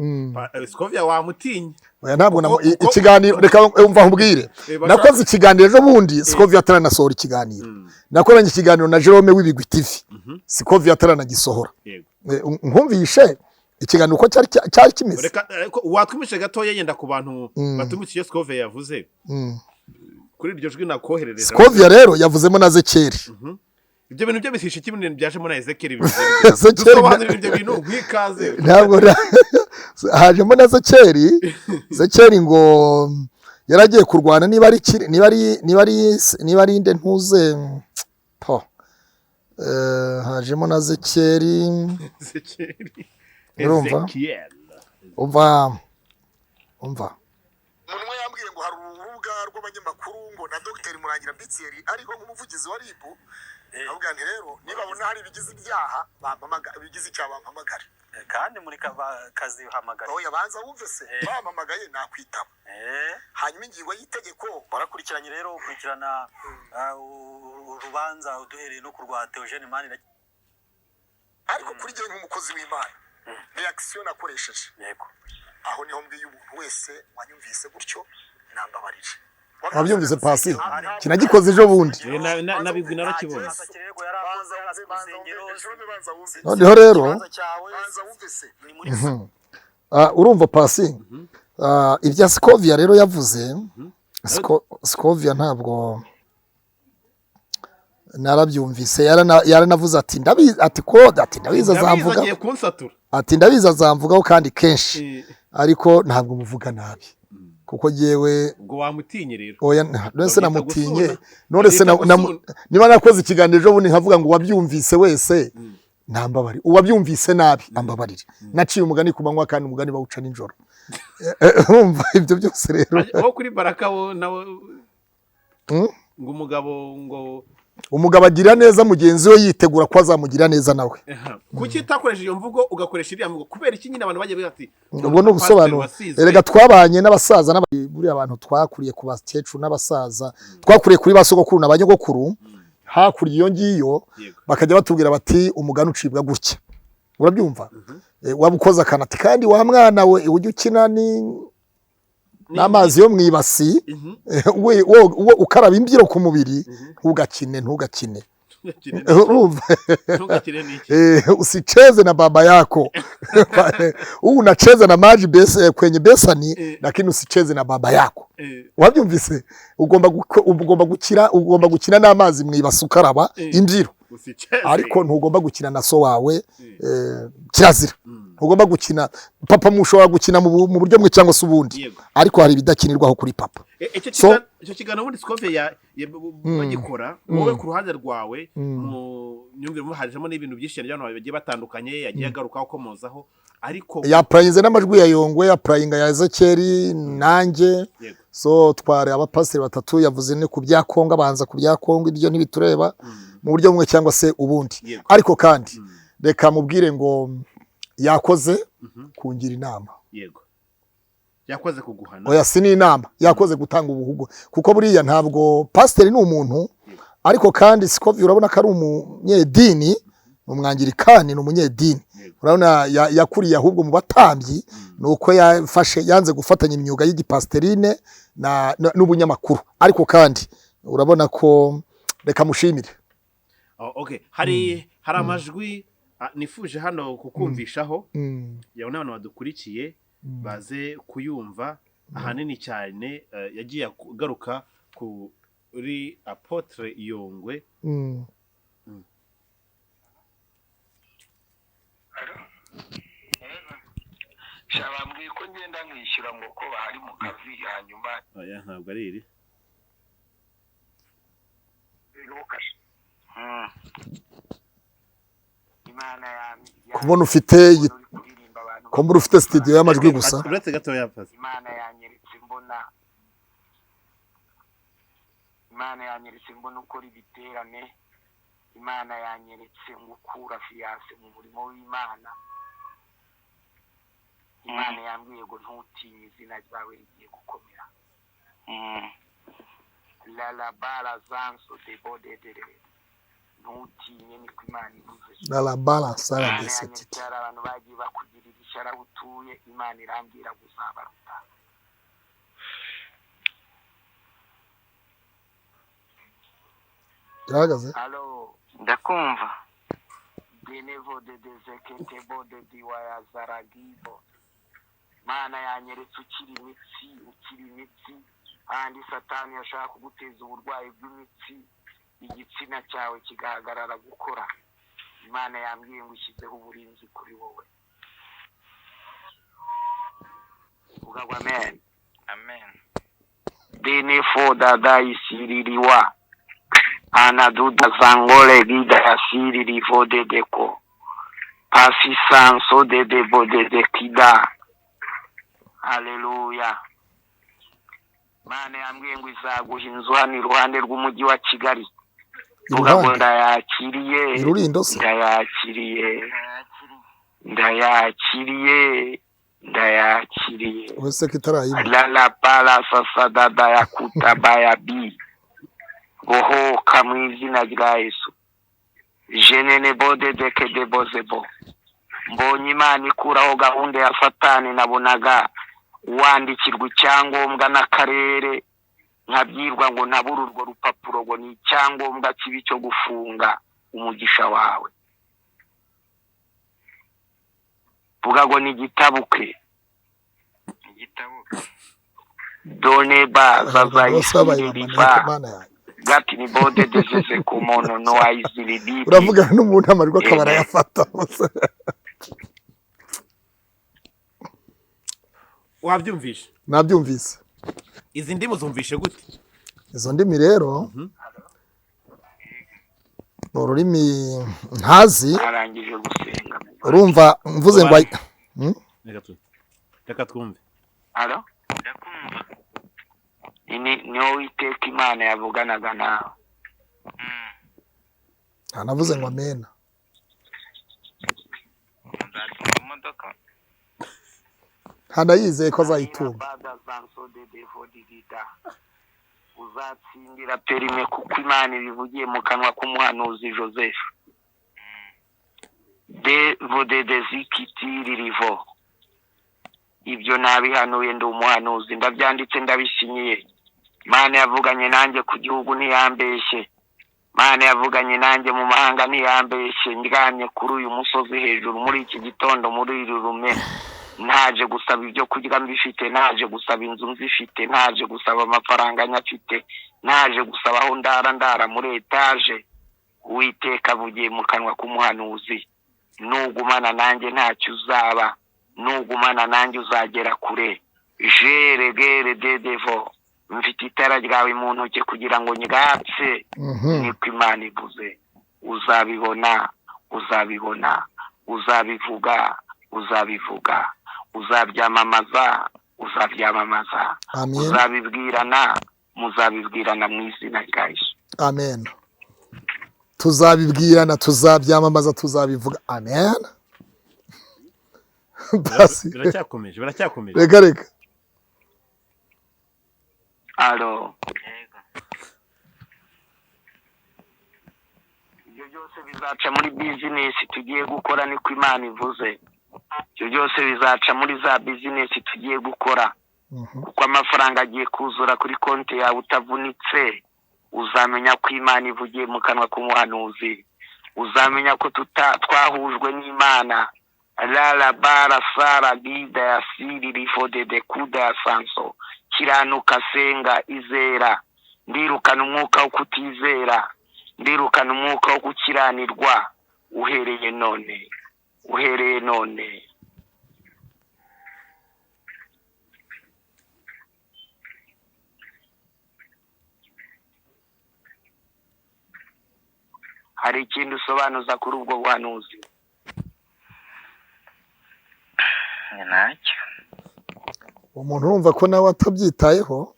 scovia wamutinye oya ntabwo ikiganiro reka umva nkubwire nakoze ikiganiro ejo bundi scovia ataranasohora ikiganiro nakoranye ikiganiro na Jerome w'Ibigwi TV scovia ataranagisohora nkumvishe ikiganiro uko cyari kimeze reka watwimishe gatoya yenda ku bantu batumikije scovia yavuze kuri iryo jwi nakoherereza scovia rero yavuzemo na Zekeri ibyo bintu byo bishisha kimwe byajemo na Ezekeri dusobanurira ibyo bintu nk'ikaze ntabwo hajemo na Zekeri ngo yaragiye kurwana niba ari inde ntuze hajemo na Zekeri urumva umuntu yambwiye ngo hari urubuga rw'abanyamakuru ngo na Dr Murangira Bitseri ariho nk'umuvugizi wa RIB avuga nti rero niba bona hari bigize ibyaha bigize icyaha bampamagara kandi muri kazi uhamagara oya banza wumve se bampamagaye nakwitaba hanyuma ingingo y'itegeko barakurikiranye rero ukurikirana urubanza uduhereye no kurwa Theogene Mani ariko kuri gihe nk'umukozi w'Imana reaction nakoresheje yego aho niho mbwiye umuntu wese wanyumvise gutyo nambabarije wabyumvise pasi kinagikoze ejo bundi nabigwi narakibonye noneho rero urumva pasi ibya scovia rero yavuze scovia ntabwo narabyumvise yaranavuze ati ndabizi azamvuga ati ndabizi azamvugaho kandi kenshi ariko ntabwo muvuga nabi kuko jewe ngo wamutinye rero oya none namutinye none se niba nakoze ikiganiro ejo bundi nkavuga ngo wabyumvise wese nambabari uwabyumvise nabi ambabarire naciye umugani ku manywa kandi umugani bawuca nijoro urumva ibyo byose rero aho kuri Baraka wo nawe ngo umugabo agira neza mugenzi we yitegura ko azamugira neza nawe kuki utakoresha iyo mvugo ugakoresha iriya mvugo kubera iki nyine abantu bagiye bati ubwo no gusobanura erega twabanye n'abasaza buri abantu twakuriye ku bakecuru n'abasaza twakuriye kuri basogokuru n'abanyogokuru hakuriye iyo ngiyo bakajya batubwira bati umugani ucibwa gutya urabyumva wabukoza kanati kandi wa mwana we ujye ukina n'amazi yo mwibasi we ukaraba imbyiro ku mubiri ntugakine usicheze na baba yako unacheza na maji kwenye besani lakini usicheze na baba yako wabyumvise ugomba gukina n'amazi mwibasi ukaraba imbyiro ariko ntugomba gukina na so wawe kirazira ugomba gukina papa mushobora gukina mu buryo mwe cyangwa se ubundi ariko hari ibidakinirwaho kuri papa icyo kiganiro ubundi scovia bagikora wowe ku ruhande rwawe nyumvire hajemo n'ibintu byinshi by'abantu bagiye batandukanye yagiye agarukaho komozaho ariko ya prayinze n'amajwi ya Yongwe ya prayinga ya Ezekeri nanjye so tware abapasiteri batatu yavuze ne ku bya Kongo abanza ku bya Kongo ibyo ntibitureba mu buryo bumwe cyangwa se ubundi ariko kandi reka mubwire ngo yakoze kungira inama yego yakoze kuguhana oya si inama yakoze gutanga ubuhugo kuko buriya ntabwo pasiteri ni umuntu ariko kandi scovia urabona ko ari umunyedini umwangirikani ni umunyedini urabona yakuriye ahubwo mu batambyi nuko yafashe yanze gufatanya imyuga y'igipasiterine n'ubunyamakuru ariko kandi urabona ko reka mushimire okay hari amajwi nifuje hano kukumvishaho yawe n'abantu badukurikiye baze kuyumva ahanini cyane yagiye agaruka kuri apotre Yongwe shabambwiye ko ngenda nkishyura ngo ko bahari mu kazi hanyuma oya ntabwo ari iri kubona ufite kumbura ufite studio y'amajwi gusa uretse gato yapaze Imana yanyeretse mbona ukora ibiterane Imana yanyeretse ngukura fiance mu murimo w'Imana Imana yambwiye ngo ntutinye izina ryawe rigiye gukomera la bala zanso de bodedere ntutinye niko Imana ivuze la bala sara de setiti abantu bagiye bakugirira ishara utuye Imana irambwira guzabaruta Yahagaze Allo ndakumva Benevo de dezekete bode diwaya zaragibo Mana yanyeretse ukiri imitsi kandi satani yashaka kuguteza uburwayi bw'imitsi igitsina cyawe kigahagarara gukora Imana yambwiye ngo ishyizeho uburinzi kuri wowe ugagwa amen Benefo dada isiririwa anaduda zangole gida yasiriri vode deko pasi sanso de bode de kida Haleluya Mana yambwiye ngo izaguha inzu hano iruhande rw'umujyi wa Kigali vuga ngo ndayakiriye wese kitarayiba la pala sasa dada yakuta bayabi bohoka mu izina rya Yesu jenene bode deke de bozebo mbonye Imana ikuraho gahunda ya satani nabonaga wandikirwa icyangombwa n'akarere nkabyirwa ngo ntabura urwo rupapuro ngo ni icyangombwa kibi cyo gufunga umugisha wawe vuga ngo ni igitabuke done baza zayisiririva gati ni bode deseze ku muntu no wayiziririva uravuga n'umuntu amarwa akabara yafata wabyumvishe nabyumvise izi ndimi zumvishe gute izo ndimi rero ururimi ntazi arangije gusenga urumva mvuze ngo reka twumve alo ndakumva niyo Uwiteka Imana yavuganaga nawe anavuze ngo amena nzatunga imodoka hanayizeye ko azayitunga uzatsindira perime kuko Imana ibivugiye mu kanwa k'umuhanuzi Joseph de vodedezikitiri rivo ibyo nabihanuye ndi umuhanuzi ndabyanditse ndabisinyiye Imana yavuganye nanjye ku gihugu ntiyambeshye Imana yavuganye nanjye mu mahanga ntiyambeshye ndyamye kuri uyu musozi hejuru muri iki gitondo muri iri rume ntaje gusaba ibyo kurya mbifite ntaje gusaba inzu nzifite ntaje gusaba amafaranga nyafite ntaje gusaba aho ndara muri etaje Uwiteka avugiye mu kanwa k'umuhanuzi nugumana nanjye ntacyo uzaba nugumana nanjye uzagera kure jeregere dedevo mfite itara ryawe mu ntoki kugira ngo nyigatse niko Imana ivuze uzabibona uzabivuga uzabyamamaza Amen. muzabibwirana mu izina rya Yesu. Amen. Tuzabibwirana, tuzabyamamaza, tuzabivuga. Amen. Basi biracyakomeje reka alo ibyo byose bizaca muri bizinesi tugiye gukora, niko Imana ivuze. Ibyo byose bizaca muri za bizinesi tugiye gukora, kuko amafaranga agiye kuzura kuri konti yawe utavunitse. Uzamenya ko Imana ivugiye mu kanwa k'umuhanuzi, uzamenya ko twahujwe n'Imana. Rara bara sara gida ya siri rifode de kuda ya sanso. Kiranuka senga izera. Ndirukana umwuka wo kutizera, ndirukana umwuka wo gukiranirwa uhereye none. Hari ikindi usobanuza kuri ubwo buhanuzi? Ntacyo. Umuntu urumva ko nawe atabyitayeho.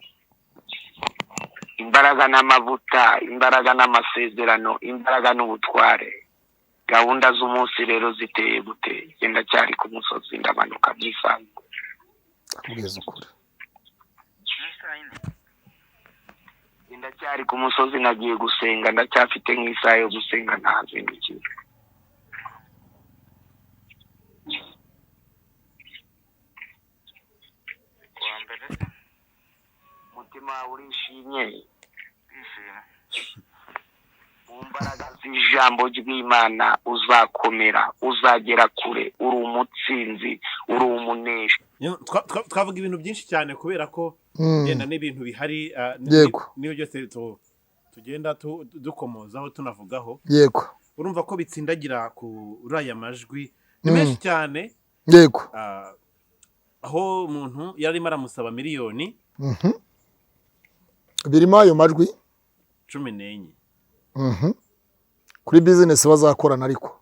Imbaraga n'amavuta, imbaraga n'amasezerano, imbaraga n'ubutware. Gahunda z'umunsi rero ziteye gute? Genda cyari ku musozi ndamanuka by'isanzwe. Kugeza ukuri. Ndacyari ku musozi nagiye gusenga, ndacyafite nk'isaha yo gusenga ntazindukiye. Mutima urishimye. Mu mbaraga z'ijambo ry'Imana uzakomera, uzagera kure, uri umutsinzi, uri umunesha. Twavuga ibintu byinshi cyane kubera ko yenda n'ibintu bihari niyo byose tugenda dukomozaho tunavugaho. Yego. Urumva ko bitsindagira kuri aya majwi ni menshi cyane. Yego. Aho umuntu yarimo aramusaba miliyoni birimo ayo majwi 14 kuri business bazakorana, ariko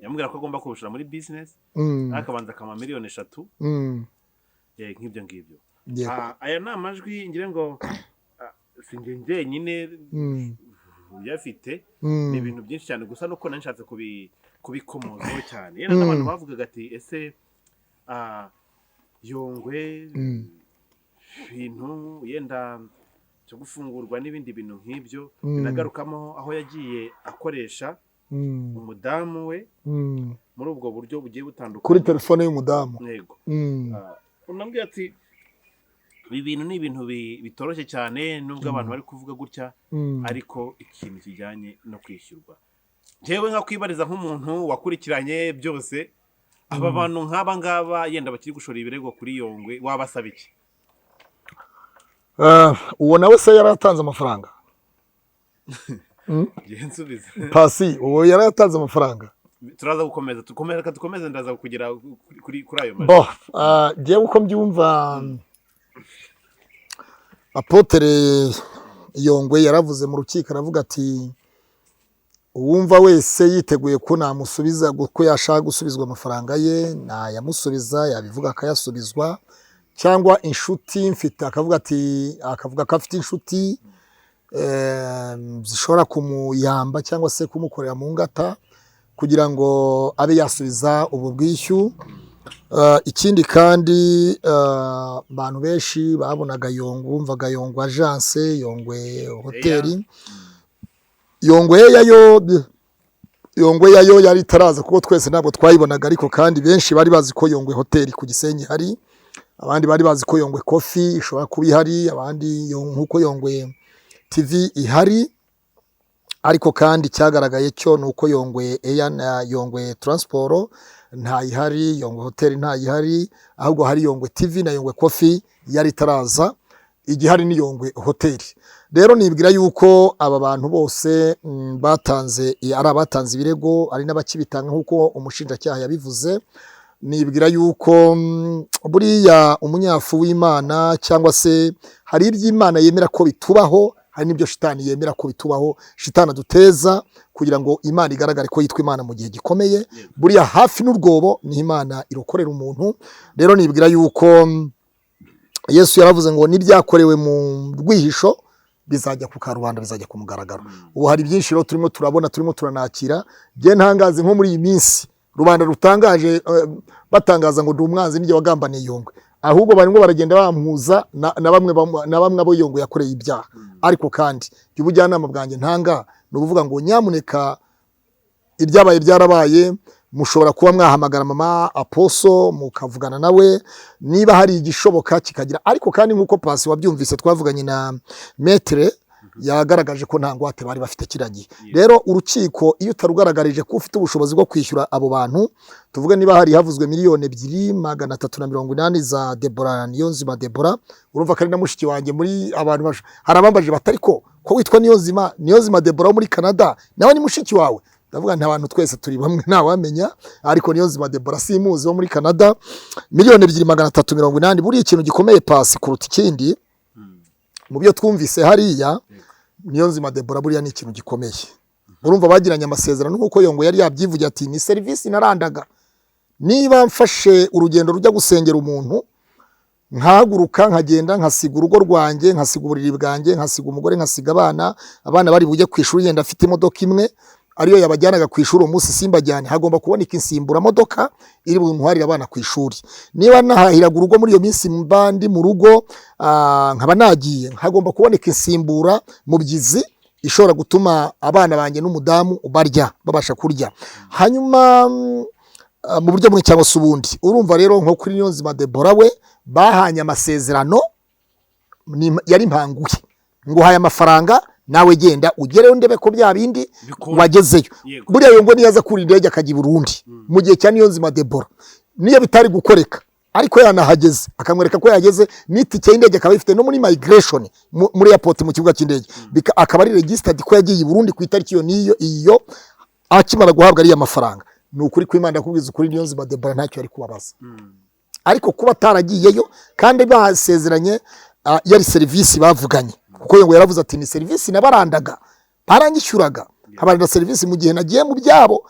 yamubwira ko agomba kubushira muri business akabanza akama miliyoni 3 nk'ibyo ngibyo. Aya ni amajwi ngire ngo sinjye nyine uyafite, ni ibintu byinshi cyane gusa nuko nanshatse kubikomozaho cyane. Yenda n'abantu bavugaga ati ese Yongwe ibintu yenda cyo gufungurwa n'ibindi bintu nk'ibyo binagarukamo aho yagiye akoresha umudamu we muri ubwo buryo bugiye butandukanye kuri telefone y'umudamu. Yego. Unambwiye ati ibi bintu ni ibintu bitoroshye cyane nubwo abantu bari kuvuga gutya, ariko ikintu kijyanye no kwishyurwa. Jewe nka kwibariza nk'umuntu wakurikiranye byose, aba bantu nk'aba ngaba yenda bakiri gushora ibirego kuri Yongwe, wabasaba iki? Uwo nawe se yaratanze amafaranga? Nsubiza. Pasi, uwo yaratanze amafaranga? Turaza gukomeza dukomeze ndaza kugera kuri ayo majwi. Jewe uko mbyumva Apotre Yongwe yaravuze mu rukiko, aravuga ati uwumva wese yiteguye ko namusubiza ko yashaka gusubizwa amafaranga ye nayamusubiza, yabivuga akayasubizwa, cyangwa inshuti mfite akavuga ko afite inshuti zishobora kumuyamba cyangwa se kumukorera mu ngata kugira ngo abe yasubiza ubu bwishyu. Ikindi kandi abantu benshi babonaga Yongwe, bumvaga Yongwe agence, Yongwe hoteli, Yongwe yayo yari itaraza kuko twese ntabwo twayibonaga, ariko kandi benshi bari bazi ko Yongwe hoteli ku Gisenyi hari, abandi bari bazi ko Yongwe coffee ishobora kuba ihari, abandi nkuko Yongwe TV ihari. Ariko kandi cyagaragaye cyo nuko Yongwe Air na Yongwe Transport ntayihari, Yongwe hoteli ntayihari, ahubwo hari Yongwe TV na Yongwe coffee yari itaraza, igihari ni Yongwe hoteli. Rero nibwira yuko aba bantu bose batanze ari abatanze ibirego, ari n'abakibitanga nkuko umushinjacyaha yabivuze. Nibwira yuko buriya umunyafu w'Imana cyangwa se hari iby'Imana yemera ko bitubaho, hari n'ibyo shitani yemera ko bitubaho, shitani aduteza kugira ngo Imana igaragare ko yitwa Imana mu gihe gikomeye. Buriya hafi n'urwobo ni Imana irokorera umuntu. Rero nibwira yuko Yesu yaravuze ngo n'ibyakorewe mu rwihisho bizajya ku karubanda, bizajya ku mugaragaro. Ubu hari byinshi rero turimo turabona, turimo turanakira. Je ntangaze nko muri iyi minsi rubanda rutangaje batangaza ngo ndi umwanzi n'ijye wagambaniye Yongwe, ahubwo barimo baragenda bampuza na bamwe abo Yongwe yakoreye ibyaha. Ariko kandi by'ubujyanama bwanjye ntanga no kuvuga ngo nyamuneka ibyabaye byarabaye, mushobora kuba mwahamagara mama Aposo mukavugana nawe niba hari igishoboka kikagira. Ariko kandi nkuko Pasi wabyumvise twavuganye na metre yagaragaje ko nta ngwate bari bafite kiragiye. Rero urukiko iyo utarugaragarije ko ufite ubushobozi bwo kwishyura abo bantu, tuvuge niba hari havuzwe miliyoni 2,380 za Debora Niyonzima Debora, urumva kari na mushiki wanjye muri abantu harabambaje batari ko witwa Niyonzima Debora muri Canada nawe ni mushiki wawe. Ndavuga nta bantu twese turi bamwe ntawamenya, ariko Niyonzima Debora simuzi wo muri Canada, miliyoni 2,380. Buri ikintu gikomeye Pasi kuruta ikindi mu byo twumvise hariya. Niyonzima Debora buriya ni ikintu gikomeye. Urumva bagiranye amasezerano nkuko Yongwe yari yabyivugira ati ni service narandaga, niba mfashe urugendo rujya gusengera umuntu nkahaguruka nkagenda nkasiga urugo rwanjye, nkasiga uburiri bwanjye, nkasiga umugore, nkasiga abana bari bujye ku ishuri, yenda afite imodoka imwe ariyo yabajyanaga ku ishuri umunsi simbajyane, hagomba kuboneka insimbura modoka iri buntwarira abana ku ishuri. Niba nahahiraga urugo muri iyo minsi mbandi mu rugo nkaba nagiye, hagomba kuboneka insimbura mu byizi ishobora gutuma abana banjye n'umudamu barya, babasha kurya. Hanyuma mu buryo bumwe cyangwa se ubundi, urumva rero nko kuri Niyonzima Debora we bahanye amasezerano, yari mpanguye ngo haye amafaranga nawe genda ugereyo ndebe ko bya bindi wagezeyo. Buriya Yongwe niyaza kuri indege akajya i Burundi mu gihe cya Niyonzima Debora, niyo bitari gukoreka ariko yanahageze akamwereka ko yageze, n'itike y'indege akaba ifite no muri migration muri airport mu kibuga cy'indege, akaba ari registered ko yagiye i Burundi ku itariki iyo akimara guhabwa ari amafaranga. Ni ukuri kw'Imana kubwiza ukuri Niyonzima Debora ntacyo ari kubabaza. Ariko kuba ataragiyeyo kandi basezeranye yari service bavuganye, kuko Yongwe yaravuze ati ni service nabarandaga baranyishyuraga, habarira service mu gihe nagiye mu byabo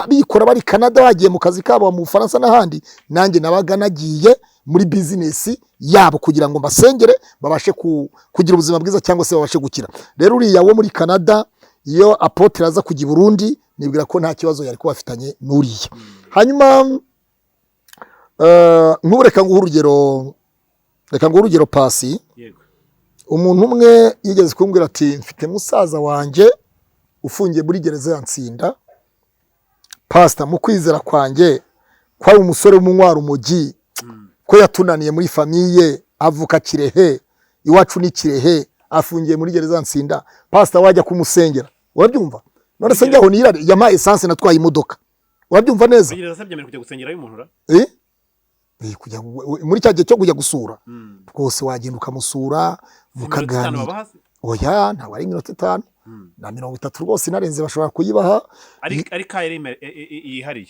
bikora bari Canada, bagiye mu kazi kabo mu Faransa n'ahandi, nanjye nabaga nagiye muri business yabo kugira ngo mbasengere babashe kugira ubuzima bwiza cyangwa se babashe gukira. Rero uriya wo muri Canada iyo apotre aza kujya i Burundi nibwira ko nta kibazo yari kubafitanye n'uriya. Hanyuma nkureka ngo urugero Pasi, umuntu umwe yigeze kumbwira ati mfite musaza wanje ufungiye muri gereza ya Nsinda, Pastor mu kwizera kwanjye ko ari umusore w'umunywa urumogi, ko yatunaniye muri famiye, avuka Kirehe, iwacu ni Kirehe, afungiye muri gereza ya Nsinda, Pastor wajya kumusengera. Urabyumva? None se njyaho nirare yama essence natwaye imodoka. Urabyumva neza? Gereza sabye kujya gusengera y'umuntu ra? Kujya muri cyagiye cyo kujya gusura. Rwose wagenda ukamusura mukaganira. Oya nta wari minota 5 na 30 rwose narenze bashobora kuyibaha. Ari kayire yihariye.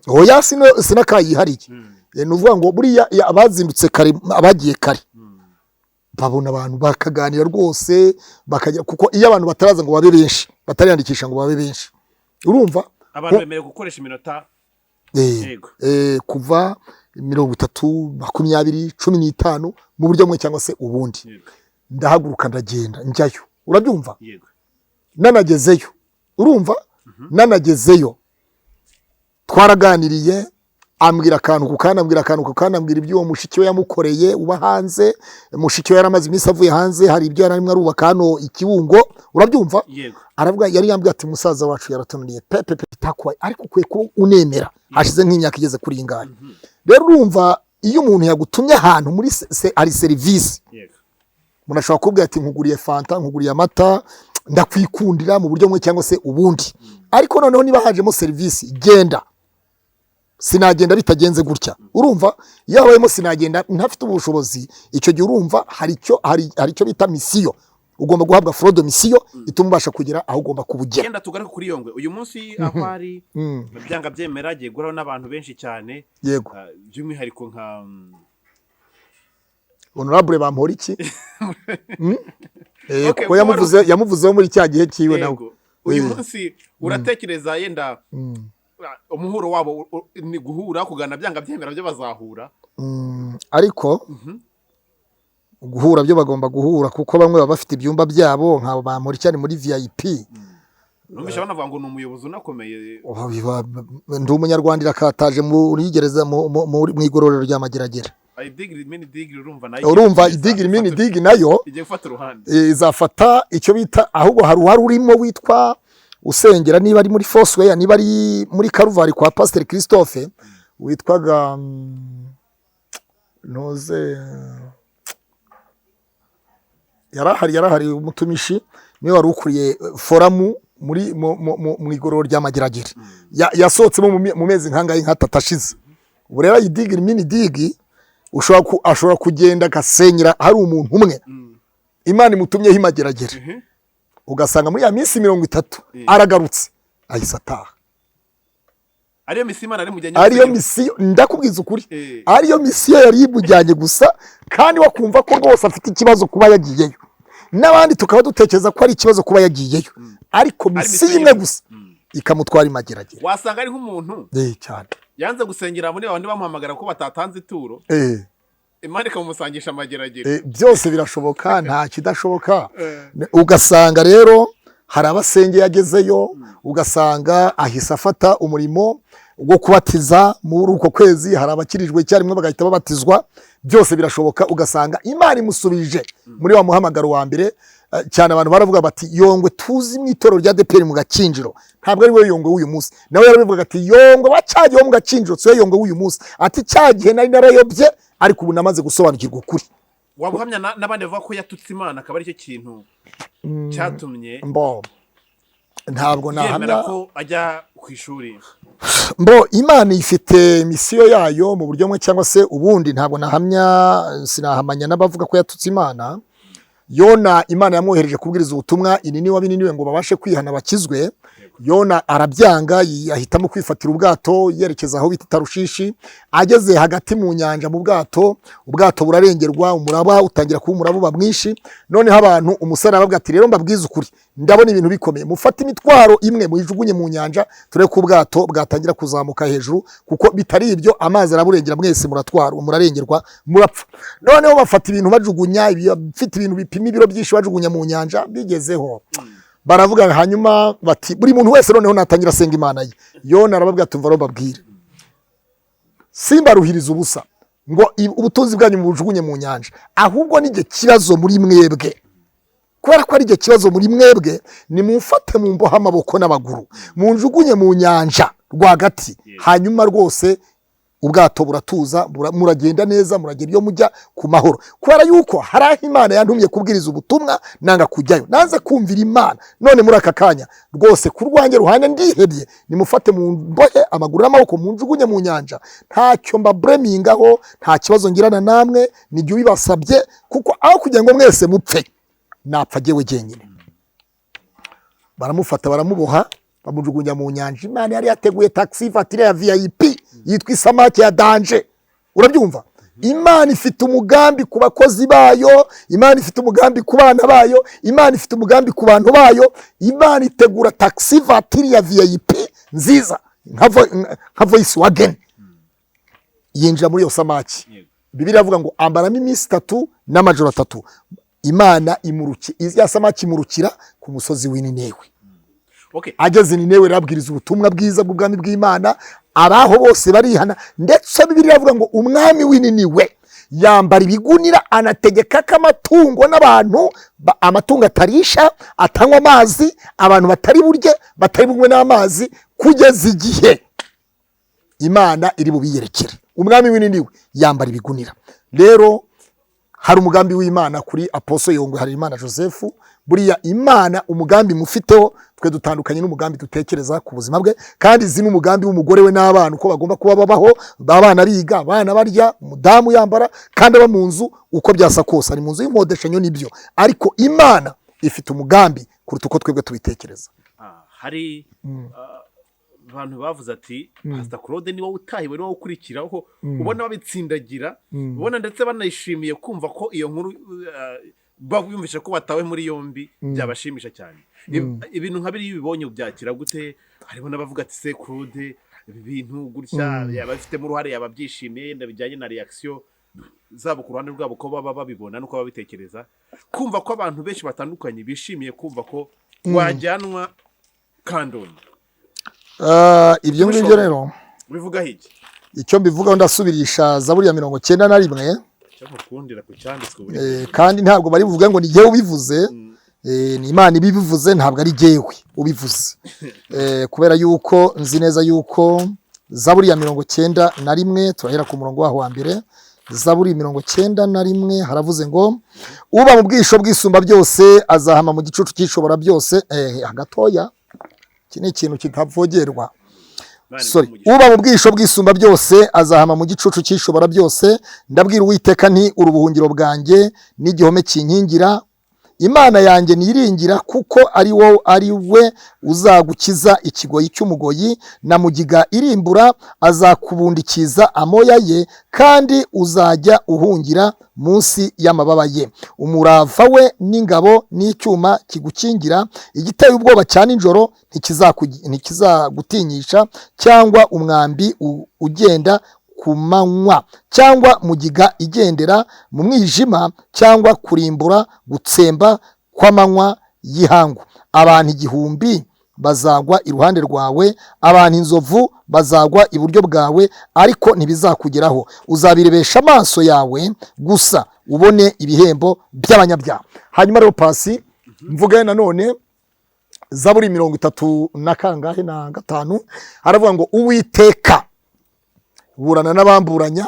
Oya sina kayihariye. Nuvuga ngo buriya abazindutse kare abagiye kare. Babona abantu bakaganira rwose bakajya, kuko iyo abantu bataraza ngo babe benshi, batariyandikisha ngo babe benshi. Urumva? Abantu bemerewe gukoresha iminota kuva 30, 20, 15 mu buryo bumwe cyangwa se ubundi. Ndahaguruka ndagenda njyayo. Urabyumva? Nanagezeyo. Urumva? Nanagezeyo twaraganiriye, ambwira akantu kukanambwira ibyo uwo mushiki we yamukoreye uba hanze. Mushiki we yaramaze iminsi avuye hanze, hari ibyo yarimwe arubaka hano Ikiwungo. Urabyumva? Aravuga yari yambwiye ati musaza wacu yaratonaniye pepe takwa, ariko kwe ko unemera hashize nk'imyaka igeze kuri ingana. Rero urumva iyo umuntu yagutumye ahantu muri ari service, umuntu ashobora kubwira ati nkuguriye fanta, nkuguriye amata, ndakwikundira mu buryo bumwe cyangwa se ubundi. Ariko noneho niba hajemo service genda, sinagenda bitagenze gutya. Urumva? Iyo habayemo sinagenda ntafite ubushobozi, icyo gihe urumva hari icyo bita mission. Ugomba guhabwa frodo mission ituma ubasha kugera aho ugomba kubugera. Genda tugaruka kuri Yongwe uyu munsi aho ari byanga byemera agiye guraho n'abantu benshi cyane. Yego. By'umwihariko nka Honorable Bamporiki. kuko yamuvuzeho muri cya gihe cyiwe nawe. Uyu munsi uratekereza yenda umuhuro wabo ni guhura kugana byanga byemera byo bazahura ariko guhura byo bagomba guhura kuko bamwe baba bafite ibyumba byabo nka bamuri cyane muri VIP. Numvisha banavuga ngo ni umuyobozi unakomeye. Ndi umunyarwanda irakataje muri gereza mu igororero rya Mageragere. Urumva idigiri mini digi nayo igiye gufata uruhande izafata icyo bita ahubwo hari uwari urimo witwa usengera niba ari muri Foursquare niba ari muri Karuvari kwa Pastor Christophe witwaga noze yarahari umutumishi niwe wari ukuriye foramu muri mu igororo rya Mageragere yasohotsemo mu mezi nkangaye nkatatashize. Ubu rero idigiri mini digi ashobora kugenda gasenyera hari umuntu umwe Imana imutumyeho Mageragere ugasanga muri ya minsi 30 aragarutse ahise ataha. Ariyo misi Imana ari mujyanye ariyo misi ndakubwiza ukuri ariyo misiyo yari imujyanye gusa kandi wakumva ko rwose afite ikibazo kuba yagiyeyo n'abandi tukaba dutekereza ko ari ikibazo kuba yagiyeyo ariko misi imwe gusa ikamutwara Mageragere. Wasanga ari nk'umuntu cyane yanze gusengera muri abandi bamuhamagara ko batatanze ituro Imana ikamusangisha Mageragere. Byose birashoboka nta kidashoboka. Ugasanga rero hari abasenge yagezeyo ugasanga ahise afata umurimo wo kubatiza muri uko kwezi hari abakirijwe cyarimwe bagahita babatizwa. Byose birashoboka ugasanga Imana imusubije muri wa muhamagaro wa mbere. Cyane abantu baravuga bati Yongwe tuzi mu itoro rya DPR mu Gakinjiro ntabwo ari we Yongwe w'uyu munsi nawe yarabivuga ati Yongwe wacyagiye mu Gakinjiro so Yongwe w'uyu munsi ati cyagiye nari narayobye ariko ubu namaze gusobanukirwa ukuri. Wabuhamya n'abandi bavuga ko yatutse Imana akaba ari cyo kintu cyatumye ntabwo nahamya ko ajya ku ishuri. Imana ifite misiyo yayo mu buryo bumwe cyangwa se ubundi ntabwo sinahamanya n'abavuga ko yatutse Imana. Yona Imana yamwohereje kubwiriza ubutumwa inini wa binini ngo babashe kwihana bakizwe. Yona arabyanga yahitamo kwifatira ubwato yerekeza aho bita Tarushishi. Ageze hagati mu nyanja mu ubwato burarengerwa umuraba utangira kuba umuraba mwinshi. Noneho abantu umusara aravuga ati rero mbabwiza ukuri ndabona ibintu bikomeye mufata imitwaro imwe muyijugunye mu nyanja tureke ku ubwato bwatangira kuzamuka hejuru kuko bitari ibyo amazi araburengera mwese muratwara murarengerwa murapfa. Noneho bafata ibintu bajugunya bifite ibintu bipima ibiro byinshi bajugunya mu nyanja bigezeho baravuga hanyuma bati buri muntu wese noneho natangira senga Imana ye. Yona arababwira tumva ro babwire simbaruhiriza ubusa ngo ubutunzi bwanyu mubujugunye mu nyanja ahubwo nije kibazo muri mwebwe kubera ko ari je kibazo muri mwebwe ni mumfate mu mboha amaboko n'abaguru munjugunye mu nyanja rwagati hanyuma rwose ubwato buratuza muragenda neza muragera iyo mujya ku mahoro kubera yuko hari Imana yantumye kubwiriza ubutumwa nanga kujyayo nanze kumvira Imana none muri aka kanya rwose kurwange ruhande ndihebye nimufate mu mbohe amaguru n'amaboko munjugunye mu nyanja ntacyo mbabremingaho nta kibazo ngirana namwe nijye ubibasabye kuko aho kugira ngo mwese mupfe napfa jewe jenyine. Baramufata baramuboha bamujugunya mu nyanja. Imana yari yateguye taxi voiture ya VIP yitwa isamake ya danger. Urabyumva? Imana ifite umugambi ku bakozi bayo, Imana ifite umugambi ku bana bayo, Imana ifite umugambi ku bantu bayo. Imana itegura taxi voiture ya VIP nziza nka voice wagon yinjira muri yo samaki. Bibiliya avuga ngo ambaramo iminsi 3 n'amajoro 3. Imana ya samaki imurukira ku musozi w'Ininewe. Ageze Ninewe rabwiriza ubutumwa bwiza bw'ubwami bw'Imana abaho bose barihana ndetse Bibiliya avuga ngo umwami w'Ininewe yambara ibigunira anategeka k'amatungo n'abantu amatungo atarisha atanywa amazi abantu batari burye batari bumwe n'amazi kugeza igihe Imana iri bubiyerekere. Umwami w'Ininewe yambara ibigunira. Rero hari umugambi w'Imana kuri Apostle Yongwe hari Imana Joseph buriya Imana umugambi mufiteho twe dutandukanye n'umugambi dutekereza ku buzima bwe kandi zino umugambi w'umugore we n'abana uko bagomba kuba babaho babana biga abana barya umudamu yambara kandi aba mu nzu uko byasa kose ari mu nzu y'imodeshanyo nibyo ariko Imana ifite umugambi kuruta uko twebwe tubitekereza. Hari abantu bavuze ati Pastor Claude ni wowe utahiwe ni wowe ukurikiraho ubona babitsindagira ubona ndetse banayishimiye kumva ko iyo nkuru bumvisha ko batawe muri yombi byabashimisha cyane. Ibintu nka biri bibonye byakira gute? Harimo n'abavuga ati se cloude ibi bintu gutya yabafitemo uruhare yababyishimiye ndabijyanye na reaction zabo ku ruhande rwabo ko baba babibona nuko babitekereza, kumva ko abantu benshi batandukanye bishimiye kumva ko wajyanwa kandoni. Ibyo ngibyo rero bivuga iki? Icyo mbivuga ndasubirisha Zaburi ya 91 cyakundira ku cyanditswe kandi ntabwo bari buvuge ngo ni jewe ubivuze, ni Imana ibivuze, ntabwo ari jewe ubivuze. Kubera yuko nzi neza yuko Zaburi ya 91 turahera ku murongo waho wa mbere. Zaburi 91 haravuze ngo uba mu bwisho bwisumba byose azahama mu gicucu cyishobora byose. Hagatoya kine ikintu kitavogerwa. Uba mu bwisho bwisumba byose azahama mu gicucu cyishobora byose. Ndabwira Uwiteka nti urubuhungiro bwanjye n'igihome kinkingira, Imana yanjye niringira, kuko ari we uzagukiza ikigoyi cy'umugoyi na mugiga irimbura, azakubundikiza amoya ye, kandi uzajya uhungira munsi y'amababa ye. Umurava we n'ingabo n'icyuma kigukingira, igiteye ubwoba cya nijoro ntikizagutinyisha, cyangwa umwambi ugenda ku manywa, cyangwa mugiga igendera mu mwijima, cyangwa kurimbura gutsemba kw'amanywa y'ihangu. Abantu 1000 bazagwa iruhande rwawe, abantu inzovu bazagwa iburyo bwawe, ariko ntibizakugeraho. Uzabirebesha amaso yawe gusa ubone ibihembo by'abanyabyaha. Hanyuma rero pasi mvuga nanone Zaburi 35 haravuga ngo Uwiteka burana n'abamburanya,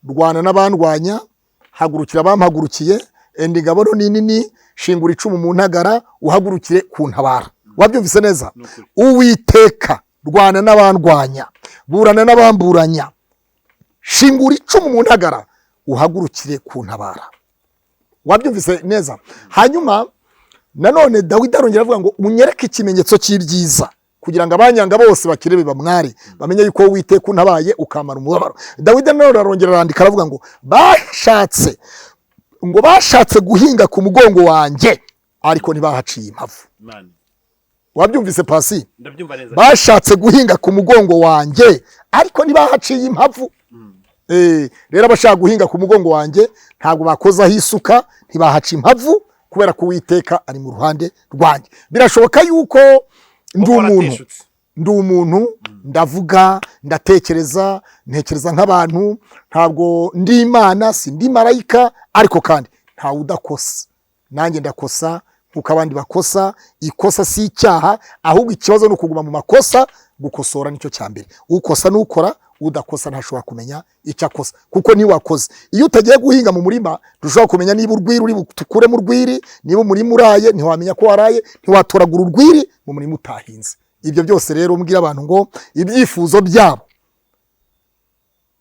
rwana n'abandwanya, hagurukira abampagurukiye, enda ingabo nini, shingura icumu mu ntagara, uhagurukire kuntabara. Wabyumvise neza? Uwiteka rwana n'abandwanya, burana n'abamburanya, shingura icumu mu ntagara, uhagurukire kuntabara. Wabyumvise neza? Hanyuma nanone Dawidi arongera avuga ngo unyereke ikimenyetso cy'ibyiza, kugira ngo abanyanga bose bakirebe bamware, bamenye yuko Uwiteka untabaye ukamara umubabaro. Dawidi nanone arongera arandika aravuga ngo bashatse guhinga ku mugongo wanjye, ariko ntibahaciye impavu. Wabyumvise pasi? Ndabyumva neza. Bashatse guhinga ku mugongo wanjye, ariko ntibahaciye impavu. Rero abashaka guhinga ku mugongo wanjye ntabwo bakozaho isuka, ntibahaca impavu, kubera ko Uwiteka ari mu ruhande rwanjye. Birashoboka yuko ndi umuntu ndavuga, ndatekereza, ntekereza nk'abantu, ntabwo ndi Imana, sindi marayika, ariko kandi ntawe udakosa. Nanjye ndakosa kuko abandi bakosa. Ikosa si icyaha, ahubwo ikibazo ni ukuguma mu makosa. Gukosora nicyo cyambere. Ukosa n'ukora, udakosa ntashobora kumenya icyo akosa, kuko ni wakoze. Iyo utagiye guhinga mu murima dushobora kumenya niba urwiri uri butukure mu rwiri, niba umurima uraye ntiwamenya ko waraye, ntiwatoragura urwiri mu murima utahinze. Ibyo byose rero mbwira abantu ngo ibyifuzo byabo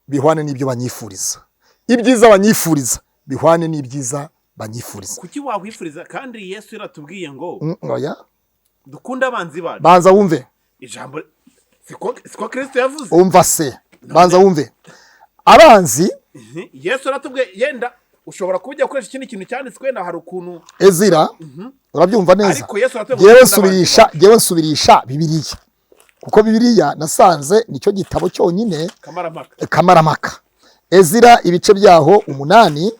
bihwane n'ibyo banyifuriza, ibyiza banyifuriza bihwane n'ibyiza banyifuriza. Kuki wawifuriza kandi Yesu yaratubwiye ngo oya dukunda abanzi bacu? Banza wumve ijambo siko Kristo yavuze. Umva se, banza wumve. Abanzi Yesu yaratubwiye yenda ushobora kubijya gukoresha ikindi kintu cyanditswe na hari ukuntu Ezira. Urabyumva neza? Yewe nsubirisha Bibiliya, kuko Bibiliya nasanze nicyo gitabo cyonyine kamaramaka. Ezira ibice byaho 8,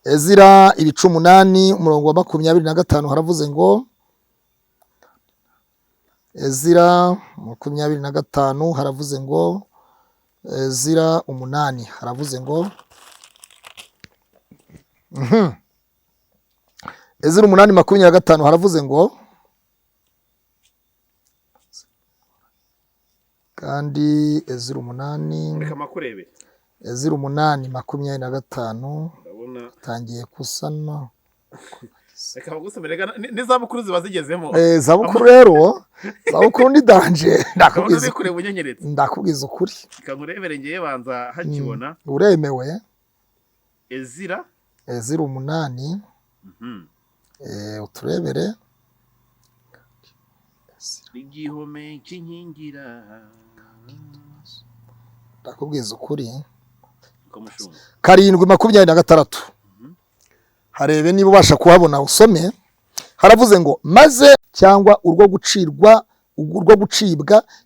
Ezira ibice 8 umurongo wa 25 haravuze ngo, Ezira 25 haravuze ngo, Ezira 8 haravuze ngo, Ezira 8:25 haravuze ngo, kandi Ezira 8 reka makurebe, Ezira 8:25 tangiye kusana. Reka bagusomere n'izabukuru ziba zigezemo. Zabukuru rero, zabukuru ni danje. Ndakubwiza ukuri. Reka ngurebere ngiye banza hakibona. Uremewe. Ezira 8. Uturebere. Igihome kinkingira. Ndakubwiza ukuri. 7:26. harebe niba ubasha kuhabona usome. Haravuze ngo maze cyangwa urwo gucibwa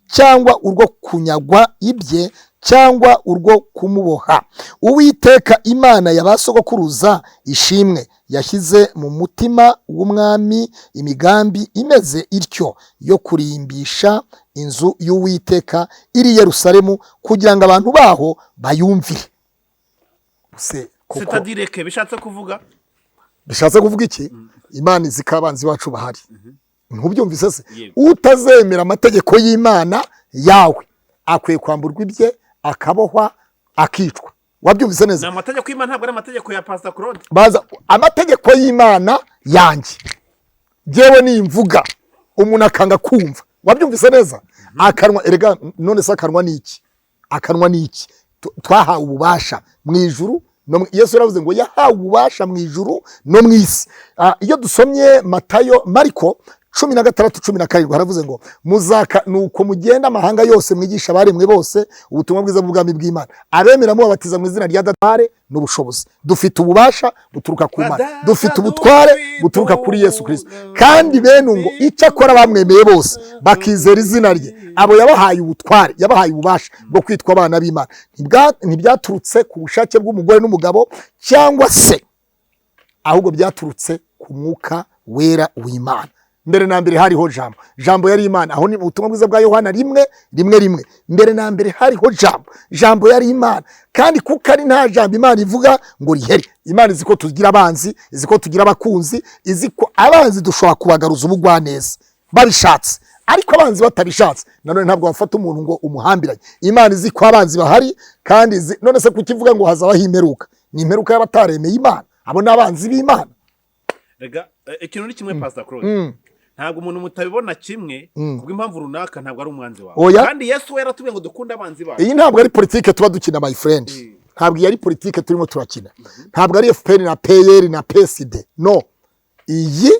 cyangwa urwo kunyagwa ibye cyangwa urwo kumuboha. Uwiteka Imana y'abasogokuruza ishimwe yashyize mu mutima w'umwami imigambi imeze ityo yo kurimbisha inzu y'Uwiteka iri Yerusalemu kugira ngo abantu baho bayumvire. Sitadireke bishatse kuvuga iki? Imana izi ko abanzi bacu bahari. Ntubyumvise se? Utazemera amategeko y'Imana yawe akwiye kwamburwa ibye, akabohwa, akicwa. Wabyumvise neza? Na amategeko y'Imana ntabwo ari amategeko ya Pastor Claude. Baza amategeko y'Imana yanjye. Jewe nimvuga umuntu akanga kumva. Wabyumvise neza? Akanwa erega none se akanwa niki? Akanwa niki? Twahawe ububasha mu ijuru. Yesu yaravuze ngo yahawe ububasha mu ijuru no mu isi. Iyo dusomye Mariko 16:17 haravuze ngo nuko mugenda amahanga yose mwigisha abaremwe bose ubutumwa bwiza bw'ubwami bw'Imana, abemera mubabatiza mu izina rya Data n'ubushobozi. Dufite ububasha buturuka ku Mana, dufite ubutware buturuka kuri Yesu Kristo. Kandi bene ngo icyo akora bamwemeye bose bakizera izina rye, abo yabahaye ubutware, yabahaye ububasha bwo kwitwa abana b'Imana. Ntibyaturutse ku bushake bw'umugore n'umugabo cyangwa se, ahubwo byaturutse ku mwuka wera w'Imana. Mbere na mbere hariho jambo yari Imana. Aho ni ubutumwa bwiza bwa Yohana 1:1. Mbere na mbere hariho jambo yari Imana. Kandi kuko ari nta jambo Imana ivuga ngo rihere. Imana iziko tugira abanzi, iziko tugira abakunzi, iziko abanzi dushobora kubagaruza ubugwaneza babishatse, ariko abanzi batabishatse nanone ntabwo bafata umuntu ngo umuhambiranye. Imana iziko abanzi bahari, kandi none se kukivuga ngo hazabaho imperuka, ni imperuka y'abataremeye Imana. Abo n'abanzi b'Imana. Rega ikintu ni kimwe Pastor Claude. Ntabwo umuntu mutabibona kimwe kubw'impamvu runaka ntabwo ari umwanzi wawe. Kandi Yesu yaratubwiye ngo dukunde abanzi bacu. Iyi ntabwo ari politike tuba dukina my friend. Ntabwo yari politike turimo turakina. Ntabwo ari FPR na PL na PSD. No. Iyi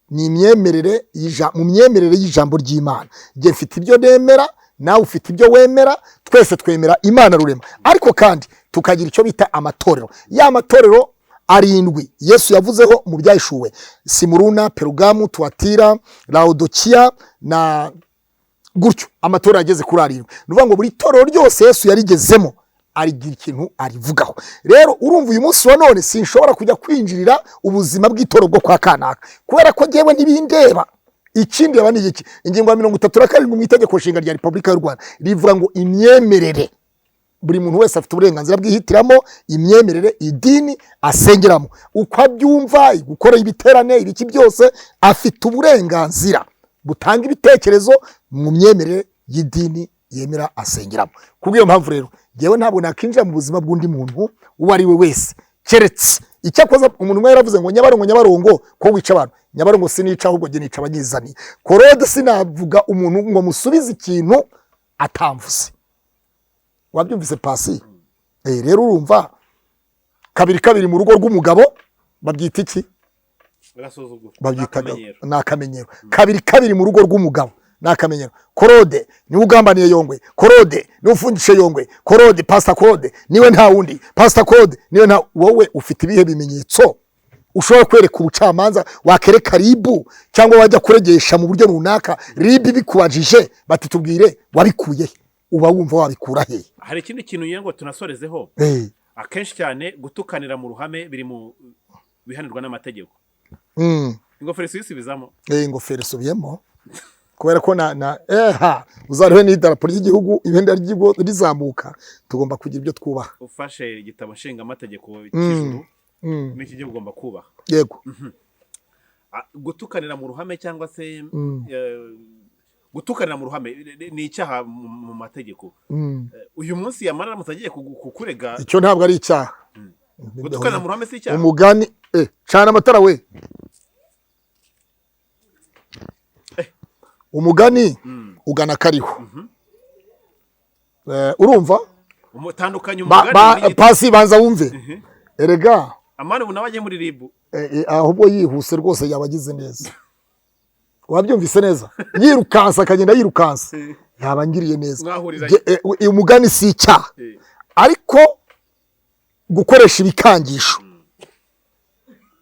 ni imyemerere mu myemerere y'ijambo ry'Imana. Je mfite ibyo nemera, nawe ufite ibyo wemera, twese twemera Imana rurema. Ariko kandi tukagira icyo bita amatorero. Ya matorero arindwi Yesu yavuzeho mu byayishuwe: Simuruna, Perugamu, Tuatira, Laodikia na gutyo. Amatorero ageze kuri arindwi. Nuvuga ngo buri torero ryose Yesu yarigezemo arigira ikintu arivugaho. Rero urumva uyu munsi wa none sinshobora kujya kwinjirira ubuzima bw'itoro bwo kwa kanaka, kubera ko jewe ntibindeba. Ikindi yaba ni iki? Ingingo ya 37 mu itegeko nshinga rya Repubulika y'u Rwanda rivuga ngo imyemerere, buri muntu wese afite uburenganzira bwihitiramo imyemerere, idini asengeramo, uko abyumva, gukora ibiterane, ibiki byose afite uburenganzira butanga ibitekerezo mu myemerere y'idini yemera asengeramo. Kubw'iyo mpamvu rero jewe ntabwo nakinjira mu buzima bw'undi muntu uwo ari we wese, keretse icyakoza umuntu umwe yaravuze ngo nyabarongo ko wica abantu. Nyabarongo sinica, ahubwo je nica abanyizani. Korode sinavuga umuntu ngo musubize ikintu atamvuze. Wabyumvise pasi? Rero urumva kabiri mu rugo rw'umugabo babyita iki? Babyita nakamenyero. Kabiri mu rugo rw'umugabo nakamenyero. Korode ni ugambaniye Yongwe, Korode ni ufundishe Yongwe, Korode Pastor Claude niwe nta wundi, Pastor Claude niwe nta. Wowe ufite ibihe bimenyetso ushobora kwereka ubucamanza, wakereka ribu cyangwa wajya kuregesha mu buryo runaka, ribu bikubajije bati tubwire wabikuye, uba wumva wabikura he? Hari ikindi kintu yengo tunasorezeho. Akenshi cyane gutukanira mu ruhame biri mu bihanirwa n'amategeko. Ingofero isubizamo. Ingofero isubiyemo. Kubera ko uzariwe n'idarapo ry'igihugu, ibendera ry'igihugu rizamuka, tugomba kugira ibyo twubaha. Ufashe igitabo nshinga amategeko cy'ijuru, n'iki gihe ugomba kubaha. Yego. Gutukanira mu ruhame cyangwa se gutukanira mu ruhame ni icyaha mu mategeko. Uyu munsi Yamara mutagiye kukurega. Icyo ntabwo ari icyaha. Gutukanira mu ruhame si icyaha. Umugani cana amatara we. Umugani ugana kariho. Urumva? Umutandukanye umugani. Pasi banza wumve. Erega amani unabaje muri ribu. Ahubwo yihuse rwose yabagize neza. Wabyumvise neza? Yirukansa akagenda yirukansa. Yabangiriye neza. Umugani si icyaha. Ariko gukoresha ibikangisho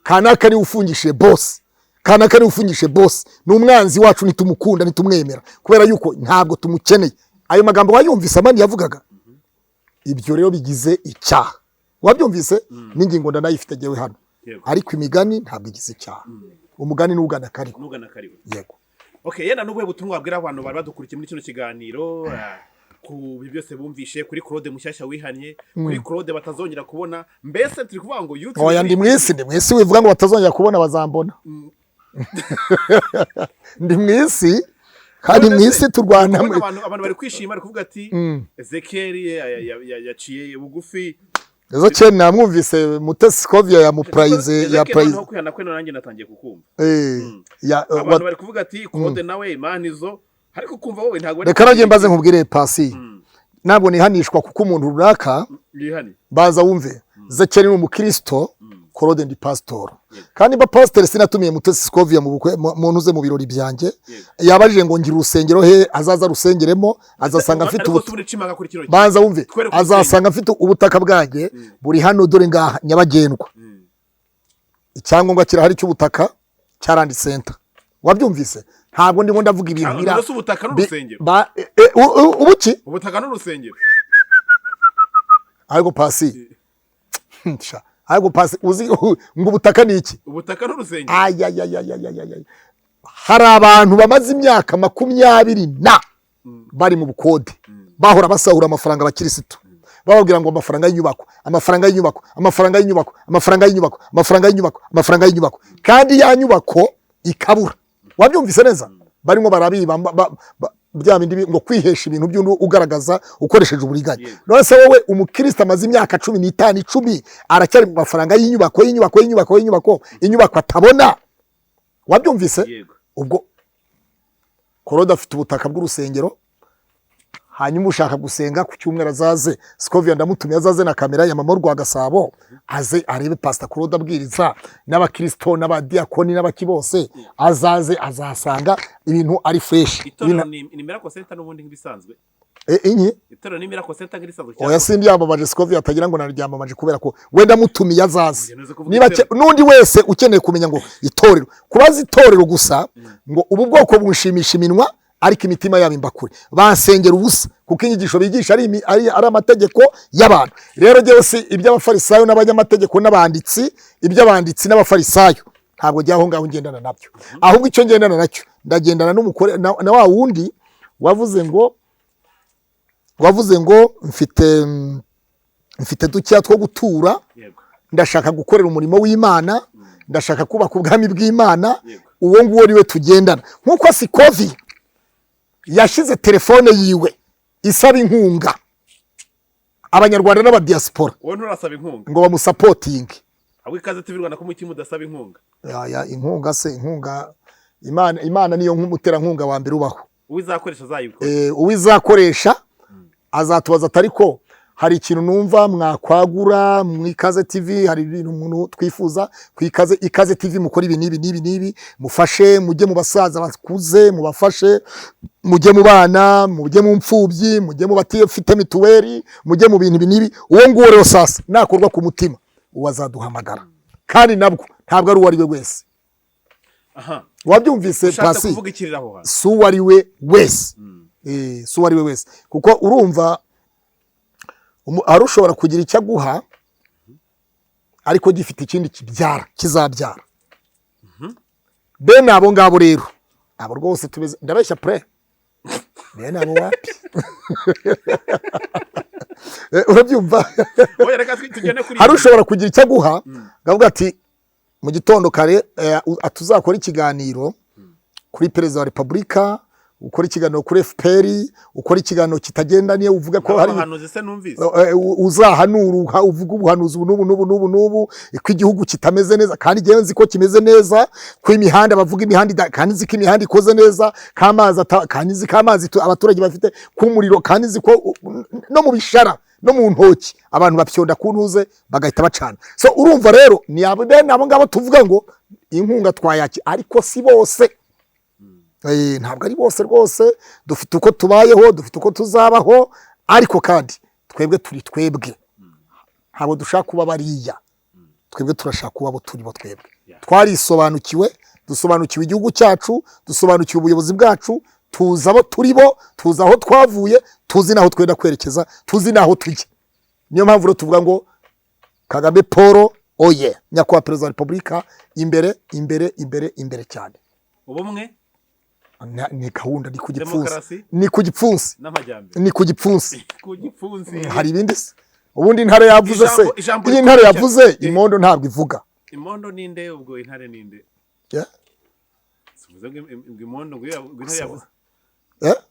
kanaka ari ufungishije boss, kanaka ari ufungishije boss, n'umwanzi wacu nitumukunda nitumwemera kubera yuko ntabwo tumukeneye. Ayo magambo wayumvise amani yavugaga, ibyo rero bigize icyaha. Wabyumvise n'ingingo ndanayifite jewe hano, ariko imigani ntabwo igize icyaha. Umugani n'ugana kariho. Yego. Okay, yenda n'ubwe butumwa bwira abantu bari badukurikiye muri kino kiganiro ku byose bumvishe kuri Claude mushyashya wihanye, kuri Claude batazongera kubona, mbese turi kuvuga ngo YouTube. Oya ndi mwisi wivuga ngo batazongera kubona bazambona. Ndi mwisi kandi mwisi turwana. Abantu bari kwishima, ari kuvuga ati Ezekiel yaciye bugufi. Ezekiel namwumvise Mutesi scovia ya muprize ya prize. Nko kwihana kwe nanjye natangiye kukumva. Abantu bari kuvuga ati Claude nawe imana izo, ariko kumva wowe ntago. Reka nagiye mbaze nkubwire pasi. Ntabwo nihanishwa kuko umuntu runaka baza wumve Ezekiel ni umukristo, Claude ndi pastor. Kandi ba pastor sinatumiye Mutesi scovia mu bukwe muntu uze mu birori byanjye, yabajije ngo ngira urusengero he, azaza rusengeremo, azasanga mfite banza wumve, azasanga mfite ubutaka bwanjye buri hano dore ngaha Nyabagendwa. Icyangombwa kirahari cy'ubutaka cyarandi center. Wabyumvise? Ntabwo ndimo ndavuga ibintu bira. Ubutaka n'urusengero. Ubuki? Ubutaka n'urusengero. Ariko pasi. Ariko pasi uzi ngo ubutaka ni iki? Ubutaka n'urusengero. Hari abantu bamaze imyaka 20 na bari mu bukode, bahora basahura amafaranga abakirisitu, bababwira ngo amafaranga y'inyubako, amafaranga y'inyubako, amafaranga y'inyubako, amafaranga y'inyubako, amafaranga y'inyubako, amafaranga y'inyubako, kandi ya nyubako ikabura. Wabyumvise neza? Barimo barabiba bya bindi ngo kwihesha ibintu by'undi ugaragaza ukoresheje uburiganya. None se wowe umukristo amaze imyaka 15 10 aracyari mu mafaranga y'inyubako atabona. Wabyumvise? Ubwo Claude afite ubutaka bw'urusengero, hanyuma ushaka gusenga ku cyumweru azaze Scovia ndamutumye azaze na kamera ya mama rwa Gasabo, aze arebe Pastor Claude abwiriza n'abakristo n'abadiakoni n'abakibose, azaze azasanga ibintu ari fresh. Nimera ko center n'ubundi nk'ibisanzwe. Inyi itero nimera ko center nk'ibisanzwe. Oya sindi yamamaje Scovia atagira ngo naryamamaje kubera ko wenda mutumiye azaze. Niba nundi wese ukeneye kumenya ngo itorero kubaza itorero gusa ngo ubu bwoko bushimisha iminwa ariko imitima yabo imbakure, basengera ubusa kuko inyigisho bigisha ari amategeko y'abantu. Rero jewe si iby'abafarisayo n'abanyamategeko n'abanditsi, iby'abanditsi n'abafarisayo ntabwo jyaho ngaho ngendana nabyo. Ahubwo icyo ngendana nacyo ndagendana n'umukore na wa wundi wavuze ngo mfite ducya two gutura, ndashaka gukorera umurimo w'Imana, ndashaka kubaka ubwami bw'Imana. Uwo nguwo riwe tugendana nkuko Scovia yashize telefone yiwe isaba inkunga abanyarwanda n'abadiaspora. Wowe nturasaba inkunga ngo bamusapoting. Ahubwo ikaze TV Rwanda ko mutima udasaba inkunga. Inkunga se inkunga Imana niyo nk'umutera nkunga wa mbere ubaho. Uwizakoresha azayikora. Uwizakoresha azatubaza atariko hari ikintu numva mwakwagura mu Ikaze TV, hari ibintu umuntu twifuza ku Ikaze TV mukora ibi nibi mufashe, mujye mu basaza bakuze mubafashe, mujye mu bana, mujye mu mfubyi, mujye mu batifite mituweli, mujye mu bintu binibi. Uwo nguwo rero sasa nakorwa ku mutima uwazaduhamagara, kandi nabwo ntabwo ari uwari we wese. Wabyumvise pasi? Su wari we wese. Su wari we wese kuko urumva arushobora kugira icyo aguha ariko gifite ikindi kizabyara. Bene abo ngabo rero abo rwose tumeze ndabeshya pre. Bene abo wapi? Urabyumva? Arushobora kugira icyo aguha gavuga ati mu gitondo kare atuzakora ikiganiro kuri Perezida wa Repubulika, ukora ikiganiro kuri FPR, ukora ikiganiro kitagendaniye uvuga ko hari abahanuzi se numvise uzahanura uvuga ubuhanuzi n'ubu ko igihugu kitameze neza, kandi jewe nzi ko kimeze neza, ko imihanda bavuga imihanda kandi nzi ko imihanda ikoze neza, kandi nzi ko amazi abaturage bafite ku umuriro, kandi nzi ko no mu bishara no mu ntoki abantu bapyonda kuntuze bagahita bacana. So urumva rero ni abo ngabo tuvuga ngo inkunga twayaki, ariko si bose. Ntabwo ari bose rwose, dufite uko tubayeho, dufite uko tuzabaho, ariko kandi twebwe turi twebwe, ntabwo dushaka kuba bariya, twebwe turashaka kuba abo turi bo twebwe. twarisobanukiwe, dusobanukiwe igihugu cyacu, dusobanukiwe ubuyobozi bwacu, tuzi abo turi bo, tuzi aho twavuye, tuzi n'aho twenda kwerekeza, tuzi n'aho tujya. Niyo mpamvu rero tuvuga ngo Kagame Paul oye, nyakubahwa perezida wa repubulika, imbere imbere imbere imbere cyane. Ubumwe ni gahunda, ni ku gipfunsi, ni ku gipfunsi, ni ku gipfunsi, hari ibindi se. Ubundi intare yavuze se, iyi ntare yavuze imondo ntabwo ivuga. Imondo ninde ubwo intare ninde? Suvuze ngo imondo ngo intare yavuze.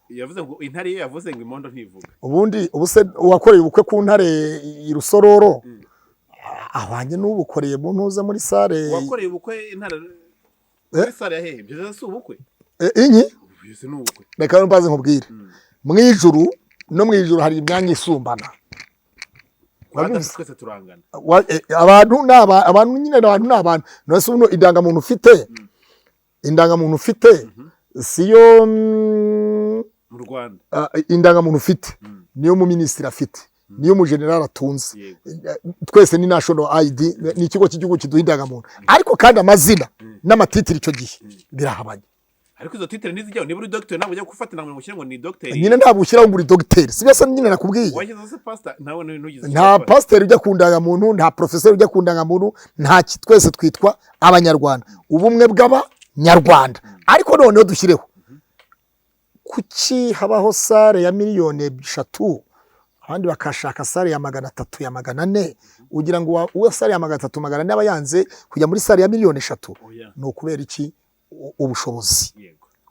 Yavuze ngo intare iyo yavuze ngo imondo ntivuga. Ubundi ubuse uwakoreye ubukwe ku ntare irusororo ahwanye n'ubukoreye mu ntuza muri sare. Wakoreye ubukwe intare muri sare yahehe byo se ubukwe. Inyi reka mbaze nkubwire, mu ijuru no mu ijuru hari imyanya isumbana. Twese turangana. Abantu nyine n'abantu nose uno indangamuntu ufite, indangamuntu ufite siyo mu Rwanda. Indangamuntu ufite niyo mu minisitiri afite, niyo mu general atunze. Twese ni national ID, ni ikigo cy'igihugu kiduha indangamuntu, ariko kandi amazina n'amatitiri icyo gihe birahabanye. Ariko izo titre nizijyaho, niba uri doctor ntabwo ujya gufatira ngo mushyire ngo ni doctor. Nyine ntabwo ushyiraho ngo uri doctor, si byose nyine nakubwiye. Washyize se pastor nawe nugize. Nta pastor ujya kundanga muntu, nta professor ujya kundanga muntu, nta twese twitwa abanyarwanda, ubumwe bw'abanyarwanda. Ariko noneho dushyireho kuki habaho sare ya miliyoni 3 abandi bakashaka sare ya 300 ya 400, ugira ngo uwe sare ya 300 400 aba yanze kujya muri sare ya miliyoni 3? No kubera iki? Ubushobozi.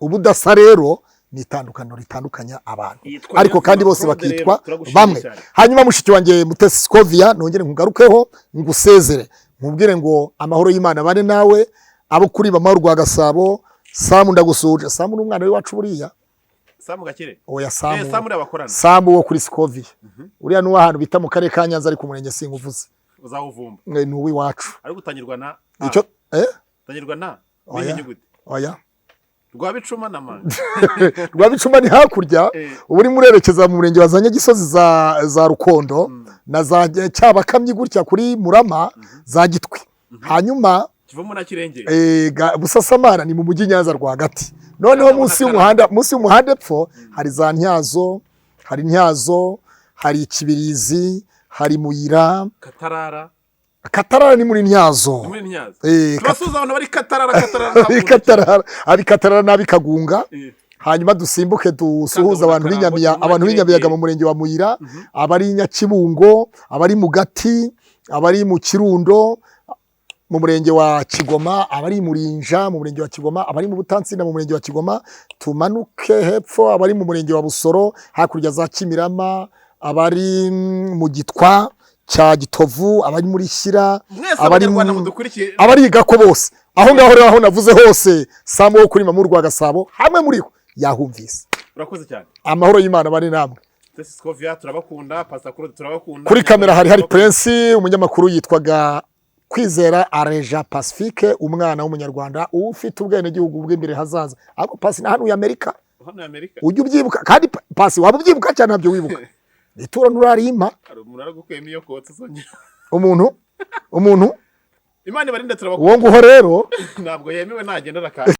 Ubudasa rero ni itandukano ritandukanya abantu, ariko kandi bose bakitwa bamwe. Hanyuma mushiki wanjye Mutesi Scovia, nongere nkugarukeho ngusezere nkubwire ngo amahoro y'Imana bane nawe, abo kuri bamahoro rwa Gasabo. Samu ndagusuje. Samu n'umwana we wacu buriya. Samu Gakire. Oya Samu. Samu n'abakorana. Samu wo kuri Scovia. Uriya nuwa ahantu bita mu karere ka Nyanza ari ku murenge sinkuvuze. Uzawuvumba. Ni uwi wacu. Ari gutangirwa na icyo tangirwa na nyuguti. Oya. Rwabicuma na manje. Rwabicuma ni hakurya, ubu uri murerekeza mu murenge wazanye Gisozi za Rukondo na za Cyabakamyi gutya kuri Murama za Gitwi. Hanyuma kivumo na Kirengeye. Busasamana ni mu mujyi Nyanza rwagati. Noneho munsi y'umuhanda epfo hari za Ntyazo, hari Ntyazo, hari Kibirizi, hari Muyira, Katarara ni muri Ntyazo. Muri Ntyazo. Turasuza abantu bari Katarara. Abi Katarara nabi Kagunga. Hanyuma dusimbuke dusuhuza abantu b'Inyamiyaga mu murenge wa Muyira, abari Nyakibungo, abari mu Gati, abari mu Kirundo mu murenge wa Kigoma, abari Murinja mu murenge wa Kigoma, abari mu Butansinda mu murenge wa Kigoma, tumanuke hepfo abari mu murenge wa Busoro, hakurya za Kimirama, abari mu Gitwa cya Gitovu, abari muri Shyira, abari Gako bose. Aho ngaho rero aho navuze hose, Samu wo kuri Mamuru rwa Gasabo hamwe muri ho yahumvise. Urakoze cyane. Amahoro y'Imana bari namwe. Scovia turabakunda, Pastor Claude turabakunda. Kuri kamera hari Prince, umunyamakuru yitwaga Kwizera Areja Pacifique, umwana w'umunyarwanda ufite ubwene gihugu bw'imbere hazaza. Ako Pasi na hano y'Amerika. Hano y'Amerika. Ujye ubyibuka kandi Pasi waba ubyibuka cyane ntabyo wibuka. Itura nurarima. Umuntu gukuyemo iyo kotse zongera. Umuntu Imana ibarinde turabakunda. Uwo nguho rero ntabwo yemewe nagendera kandi